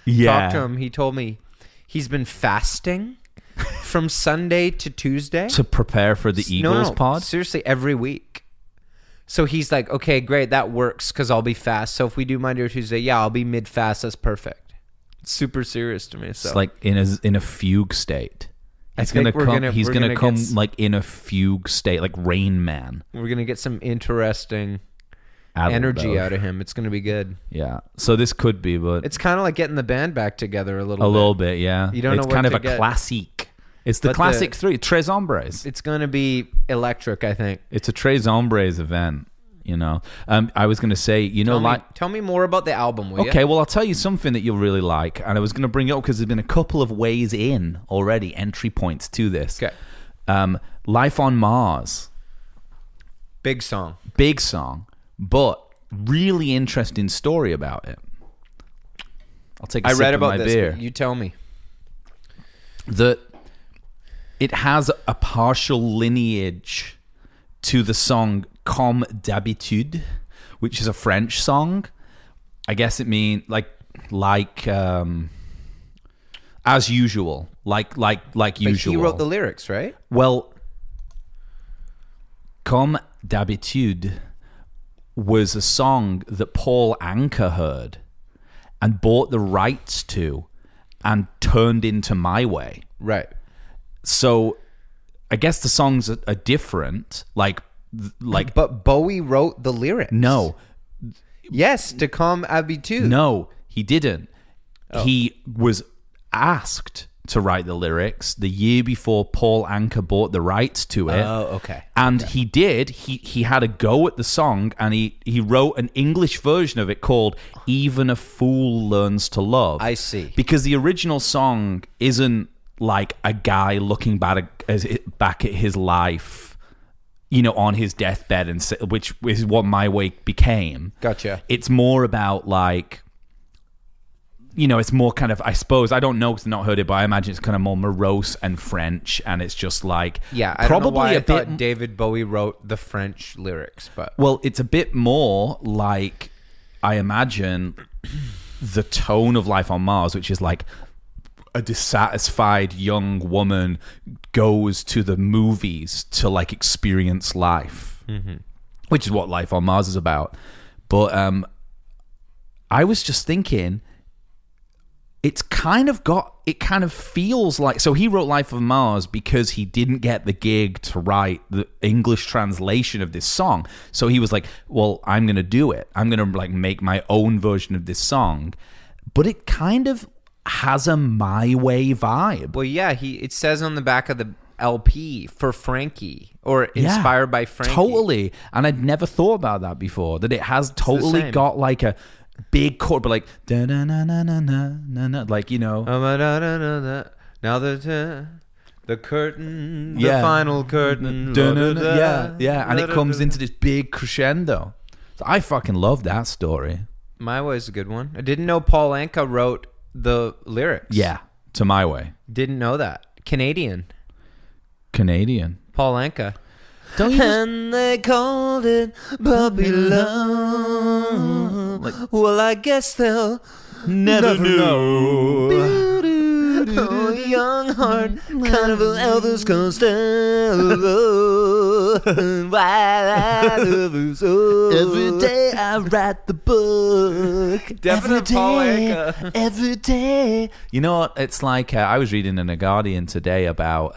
Yeah. Talked to him. He told me he's been fasting from Sunday to Tuesday To prepare for the Eagles pod? Seriously, every week. So he's like, okay, great, that works because I'll be fast. So if we do Monday or Tuesday, yeah, I'll be mid-fast. That's perfect. It's super serious to me. So. It's like in a fugue state. He's think gonna we're come. gonna- He's we're gonna gonna come get like in a fugue state, like Rain Man. We're going to get some interesting Adult, energy though. out of him. It's going to be good. Yeah. So this could be, but It's kind of like getting the band back together a little a bit. little bit, yeah. You don't it's know kind what of to a get. classic. It's the But classic three. Tres Hombres. It's going to be electric, I think. It's a Tres Hombres event. You know. I was gonna say, Tell me more about the album, will Okay, you? well, I'll tell you something that you'll really like. And I was going to bring it up because there's been a couple of ways in already, entry points to this. Okay. Life on Mars. Big song. Big song, but really interesting story about it. I'll take a I sip read of about my this. beer. You tell me. That it has a partial lineage to the song Comme d'habitude, which is a French song. I guess it means like as usual, like But usual. he wrote the lyrics, right? Well, Comme d'habitude was a song that Paul Anka heard and bought the rights to and turned into My Way. Right. So I guess the songs are different. But Bowie wrote the lyrics. No, Yes, to Comme Habitude. no, he didn't. Oh. He was asked to write the lyrics the year before Paul Anka bought the rights to it. Oh, okay. And he did. He had a go at the song, and he wrote an English version of it called "Even a Fool Learns to Love." I see. Because the original song isn't like a guy looking back at his life, on his deathbed, and which is what My Way became. Gotcha. It's more about like. It's more kind of, I suppose, I don't know because I've not heard it, but I imagine it's kind of more morose and French, and it's just like... Yeah, I probably don't know why a I thought bit... David Bowie wrote the French lyrics, but... Well, it's a bit more like, I imagine, the tone of Life on Mars, which is like a dissatisfied young woman goes to the movies to like experience life, which is what Life on Mars is about. But I was just thinking... it kind of feels like, so he wrote Life of Mars because he didn't get the gig to write the English translation of this song. So he was like, well, I'm going to do it. I'm going to like make my own version of this song. But it kind of has a My Way vibe. Well, yeah, it says on the back of the LP for Frankie, or inspired by Frankie. Totally. And I'd never thought about that before, that it has totally same. got like a big chord, but like da na na na na na na, like Now the curtain, the Yeah. final curtain. Yeah, and it comes into this big crescendo. So I fucking love that story. My Way's a good one. I didn't know Paul Anka wrote the lyrics. Yeah, to My Way. Didn't know that. Canadian. Paul Anka. Don't you just, And they called it puppy love. Well, I guess they'll never know. Oh, young heart, kind of an Elvis Costello. Why I love you so. Every day I write the book. Definite Paul Anka. Every day. you know what? It's like I was reading in The Guardian today about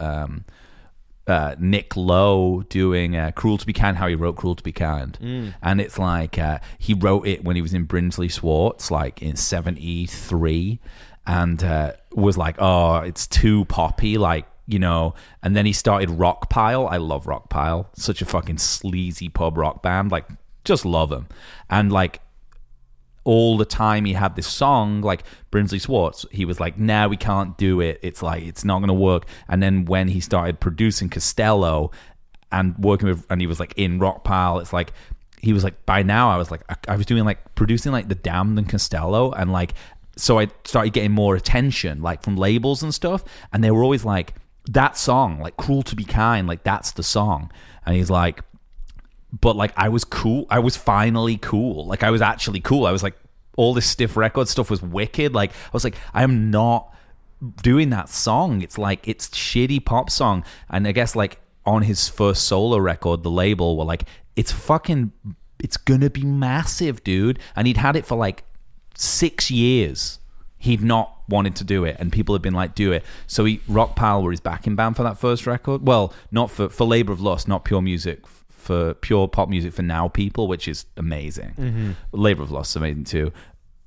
Nick Lowe doing Cruel to Be Kind, how he wrote Cruel to Be Kind. And it's like he wrote it when he was in Brinsley Schwartz, like in 73, and was like, oh, it's too poppy, like, and then he started Rockpile. I love Rockpile. Such a fucking sleazy pub rock band. Like, just love them. And like, all the time he had this song, like Brinsley Schwartz, he was like, nah, we can't do it. It's like, it's not going to work. And then when he started producing Costello and working with, and he was like in Rockpile, it's like, he was like, by now I was like, I was doing like producing like The Damned and Costello. And like, so I started getting more attention like from labels and stuff. And they were always like, that song, like Cruel to Be Kind, like that's the song. And he's like, but like I was cool. I was finally cool. Like I was actually cool. I was like, all this stiff record stuff was wicked. Like I was like, I am not doing that song. It's like, it's shitty pop song. And I guess like on his first solo record, the label were like, it's gonna be massive, dude. And he'd had it for like 6 years. He'd not wanted to do it, and people had been like, do it. So Rockpile were his backing band for that first record. Well, not for Labor of Lust, not Pure Music, for pure pop music for now people, which is amazing. Mm-hmm. Labor of Lust is amazing too.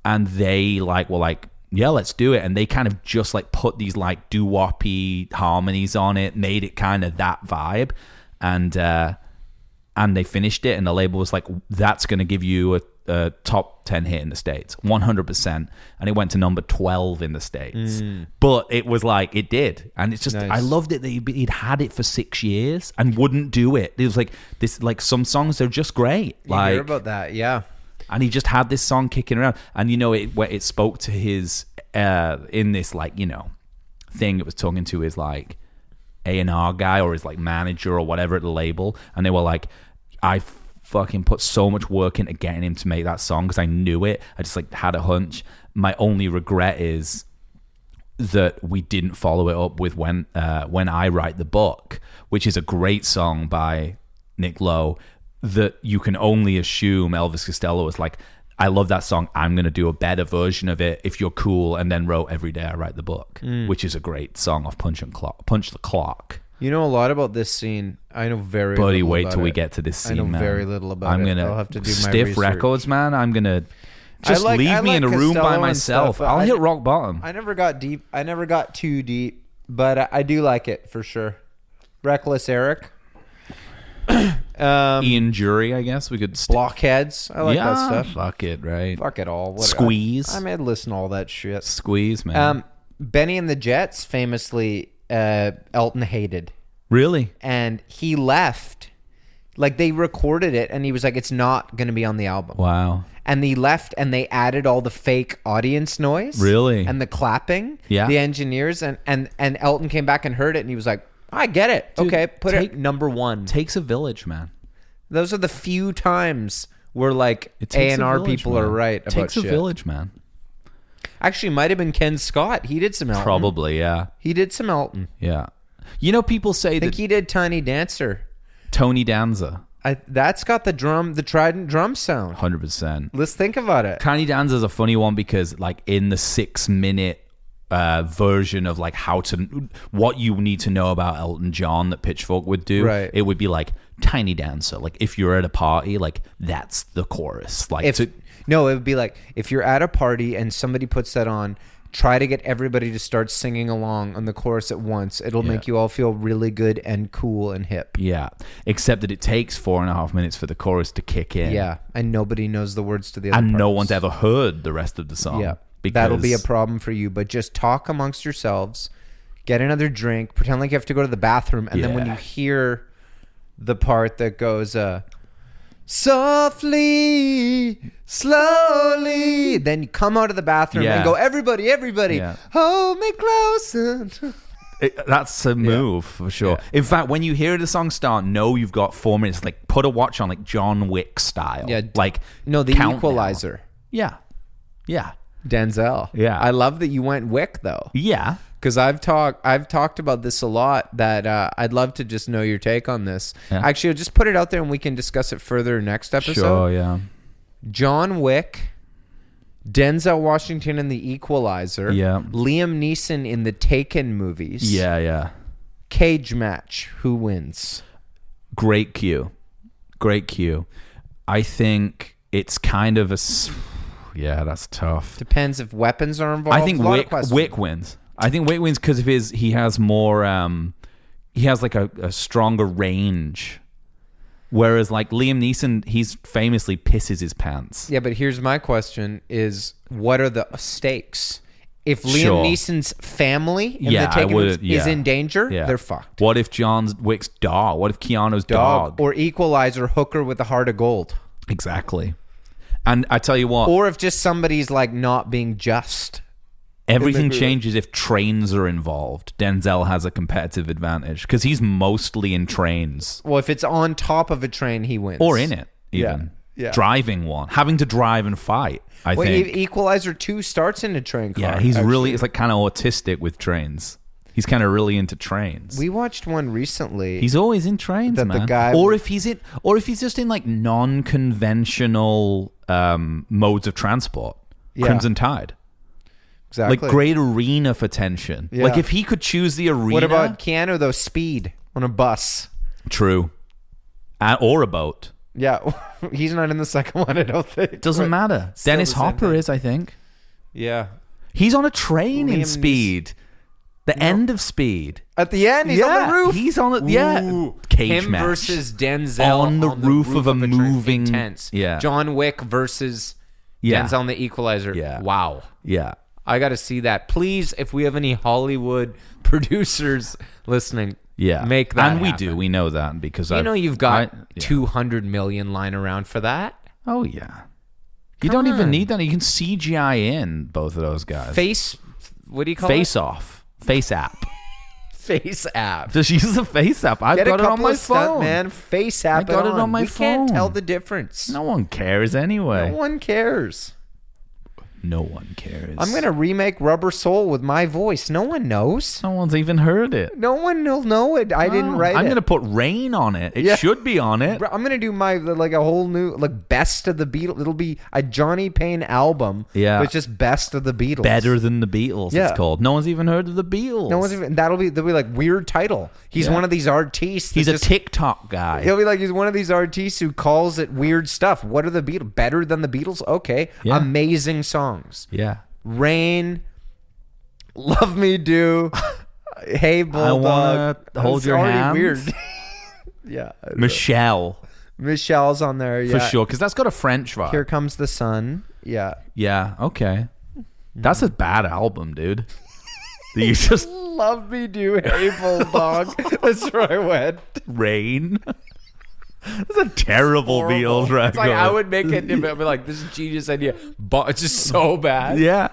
And they like were like, yeah, let's do it. And they kind of just like put these like doo-woppy harmonies on it, made it kind of that vibe. And they finished it, and the label was like, that's going to give you a top 10 hit in the States, 100%. And it went to number 12 in the States. But it was like, it did. And it's just, nice. I loved it that he'd had it for 6 years and wouldn't do it. It was like, this, like some songs are just great. You like, hear about that, yeah. And he just had this song kicking around. And, you know, it spoke to his, in this, like, you know, thing it was talking to his, like, A&R guy or his, like, manager or whatever at the label. And they were like, I fucking put so much work into getting him to make that song because I knew it. I just, like, had a hunch. My only regret is that we didn't follow it up with When I Write the Book, which is a great song by Nick Lowe, that you can only assume Elvis Costello was like, I love that song, I'm going to do a better version of it if you're cool, and then wrote Every Day I Write the Book, which is a great song off Punch the Clock. You know a lot about this scene. I know very Buddy, little wait about till we it. get to this scene, man. I know very little about I'm it. gonna I'll have to do my stiff research. records, man. I'm going to just leave me in a room Costello by and myself. stuff, I'll hit rock bottom. I never got deep. I never got too deep, but I do like it for sure. Reckless Eric. Ian Jury, I guess we could Blockheads. I like that stuff. Fuck it, right? Fuck it all. What, Squeeze. I may listen to all that shit. Squeeze, man. Benny and the Jets famously Elton hated. Really? And he left. Like they recorded it and he was like, it's not going to be on the album. Wow. And they left and they added all the fake audience noise. Really? And the clapping. Yeah. The engineers and Elton came back and heard it and he was like, I get it. Dude, okay, put it number one. Takes a village, man. Those are the few times where like A&R people are right about takes shit. A village, man. Actually, might have been Ken Scott. He did some Elton. Probably, yeah. He did some Elton. Yeah. You know, people say I think that he did Tiny Dancer. Tony Danza. That's got the Trident drum sound. 100%. Let's think about it. Tiny Danza is a funny one because, like, in the 6-minute version of like what you need to know about Elton John that Pitchfork would do, right. It would be like Tiny Dancer. Like if you're at a party, like that's the chorus. Like no, it would be like if you're at a party and somebody puts that on, try to get everybody to start singing along on the chorus at once. It'll make you all feel really good and cool and hip. Yeah, except that it takes 4.5 minutes for the chorus to kick in. Yeah, and nobody knows the words to the other and parts. No one's ever heard the rest of the song. Yeah. Because that'll be a problem for you, but just talk amongst yourselves, get another drink, pretend like you have to go to the bathroom, and then when you hear the part that goes softly, slowly, then you come out of the bathroom and go, everybody, hold me closer. That's a move for sure. Yeah. In fact, when you hear the song start, know you've got 4 minutes. Like put a watch on, like John Wick style. Yeah, like no, the Equalizer. Yeah. Denzel. Yeah. I love that you went Wick though. Yeah. Because I've talked about this a lot. That I'd love to just know your take on this. Yeah. Actually, I'll just put it out there and we can discuss it further next episode. Sure. Yeah. John Wick, Denzel Washington in The Equalizer. Yeah. Liam Neeson in the Taken movies. Yeah. Cage match. Who wins? Great cue. I think it's kind of a. Yeah, that's tough. Depends if weapons are involved. I think Wick wins. I think Wick wins because of he has more, he has like a stronger range. Whereas like Liam Neeson, he's famously pisses his pants. Yeah, but here's my question: is what are the stakes? If Liam Sure. Neeson's family in Yeah, the taking I would- is yeah. in danger, Yeah. they're fucked. What if John Wick's dog? What if Keanu's dog? Or Equalizer hooker with a heart of gold? Exactly. And I tell you what, Or if just somebody's like not being just. everything changes if trains are involved. Denzel has a competitive advantage because he's mostly in trains Well, if it's on top of a train, he wins. or in it, even. Yeah. Driving one, having to drive and fight. I Well, think. Equalizer 2 starts in a train car. Yeah, he's actually. really, it's like kind of autistic with trains. He's kind of really into trains. We watched one recently. He's always in trains, That the man. guy or was- if he's just in like non-conventional modes of transport. Yeah. Crimson Tide. exactly. Like great arena for tension. Yeah. Like if he could choose the arena. What about Keanu though? Speed on a bus. True. Or a boat. Yeah, he's not in the second one. I don't think. Doesn't But matter. still Dennis the same Hopper thing. is, I think. Yeah. He's on a train in Liam Speed. The end of Speed. At the end, he's on the roof. He's on it. Yeah. Ooh. Cage Him match. versus Denzel On the roof of a train. moving- Intense. yeah. John Wick versus Yeah. Denzel on the Equalizer. Yeah. Wow. Yeah. I got to see that. Please, if we have any Hollywood producers listening, Yeah. make that And we happen. do. We know that because You know you've got yeah. 200 million lying around for that. Oh yeah. You Come don't even on. need that. You can CGI in both of those guys. What do you call Face Off. Face app. it? Face app. Just use the Face app. I've Get got a it couple on my of stunt phone. man. Face app. got it on my we can't phone. tell the difference. No one cares anyway. No one cares. No one cares. I'm gonna remake Rubber Soul with my voice. No one knows. No one's even heard it. No one will know it. I didn't write I'm it. gonna put Rain on it. It Yeah. should be on it. Bro, I'm gonna do my like a whole new like best of the Beatles. It'll be a Johnny Payne album. Yeah. but it's just best of the Beatles. Better than the Beatles. Yeah. It's called. No one's even heard of the Beatles. No one's even. There'll be like weird title. He's Yeah. one of these artistes. He's that a just, TikTok guy. He'll be like he's one of these artists who calls it weird stuff. What are the Beatles? Better than the Beatles? Okay, Yeah. amazing songs. Yeah. Rain, Love Me Do, Hey Bulldog. Wanna Hold It's Your already Hand. Weird. Yeah, Michelle Michelle's on there. Yeah, for sure, because that's got a French vibe. Here Comes the Sun. Yeah, Yeah. Okay. That's a bad album, dude. You just Love Me Do, Hey Bulldog. That's where I went. Rain. That's a terrible Beatles record. It's like I would make it. I'd be like, this is a genius idea, but it's just so bad. Yeah.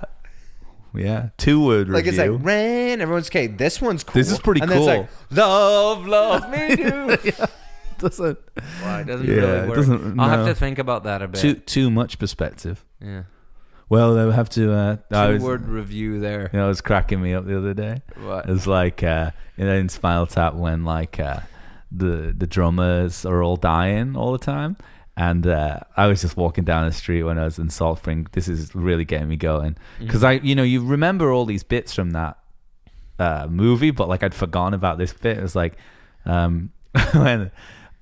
Yeah. 2-word Like review. it's like rain. Everyone's okay. This one's cool. This is pretty and then cool. it's like love me do. doesn't Well, it doesn't Yeah, really it work. doesn't- I'll have no. to think about that a bit. too much perspective. Yeah. Well, they'll have to. Two-word review there. You know, it was cracking me up the other day. What? It was like in Spinal Tap when like the drummers are all dying all the time, and I was just walking down the street when I was in Salt Spring. This is really getting me going because you remember all these bits from that movie, but like I'd forgotten about this bit. It was like when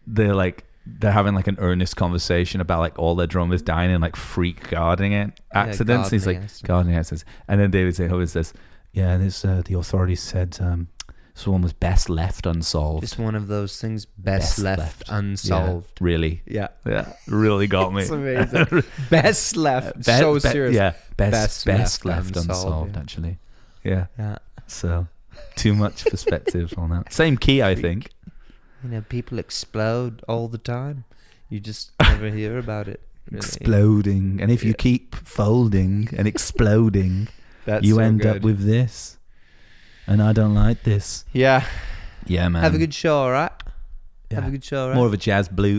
they're having like an earnest conversation about like all their drummers dying in like freak gardening accidents. He's like gardening accidents, and then David St. says, "Yeah, this the authorities said this one was best left unsolved." Just one of those things best left unsolved. Yeah, really, Yeah. really got me. It's amazing. Best left. So serious. Yeah, best left left unsolved. yeah. Actually, yeah. Yeah. So too much perspective on that. Same key, I think. You know, people explode all the time. You just never hear about it. Really. Exploding, and if you keep folding and exploding, That's you so end good. up with this. And I don't like this. Yeah. Yeah, man. Have a good show, all right? Yeah. Have a good show, all right?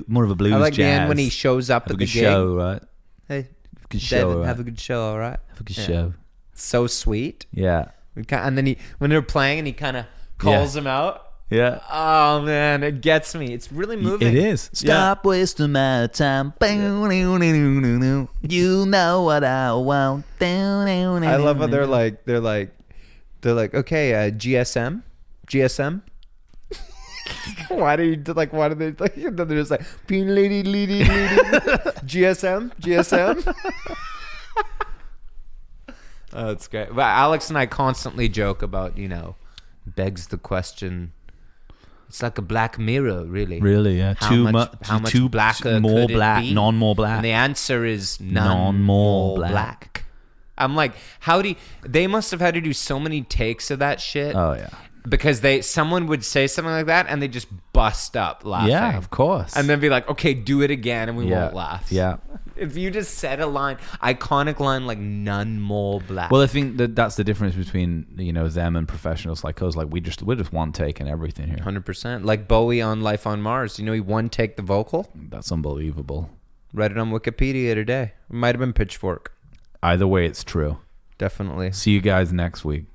More of a blues I like jazz. the end when he shows up Have a at the good gig. show, right? Hey, Good show, Devin, right? have a good show, all right? Have a good Yeah. show. So sweet. Yeah. And then when they're playing and he kind of calls him out. Yeah. Oh, man, it gets me. It's really moving. It is. Stop wasting my time. You know what I want. I love how they're like, okay, GSM. Why do they like? And then they're just like, GSM. Oh, it's great. But Alex and I constantly joke about, begs the question, It's like a Black Mirror, really. Really, yeah. How much blacker more could it black, be? none more black. And the answer is none more black. I'm like, they must have had to do so many takes of that shit. Oh yeah. Because someone would say something like that and they just bust up laughing. Yeah, of course. And then be like, okay, do it again and we won't laugh. Yeah. If you just said a iconic line like none more black. Well, I think that's the difference between, them and professionals like us. Like we're just one take and everything here. 100%. Like Bowie on Life on Mars. He one take the vocal? That's unbelievable. Read it on Wikipedia today. It might have been Pitchfork. Either way, it's true. Definitely. See you guys next week.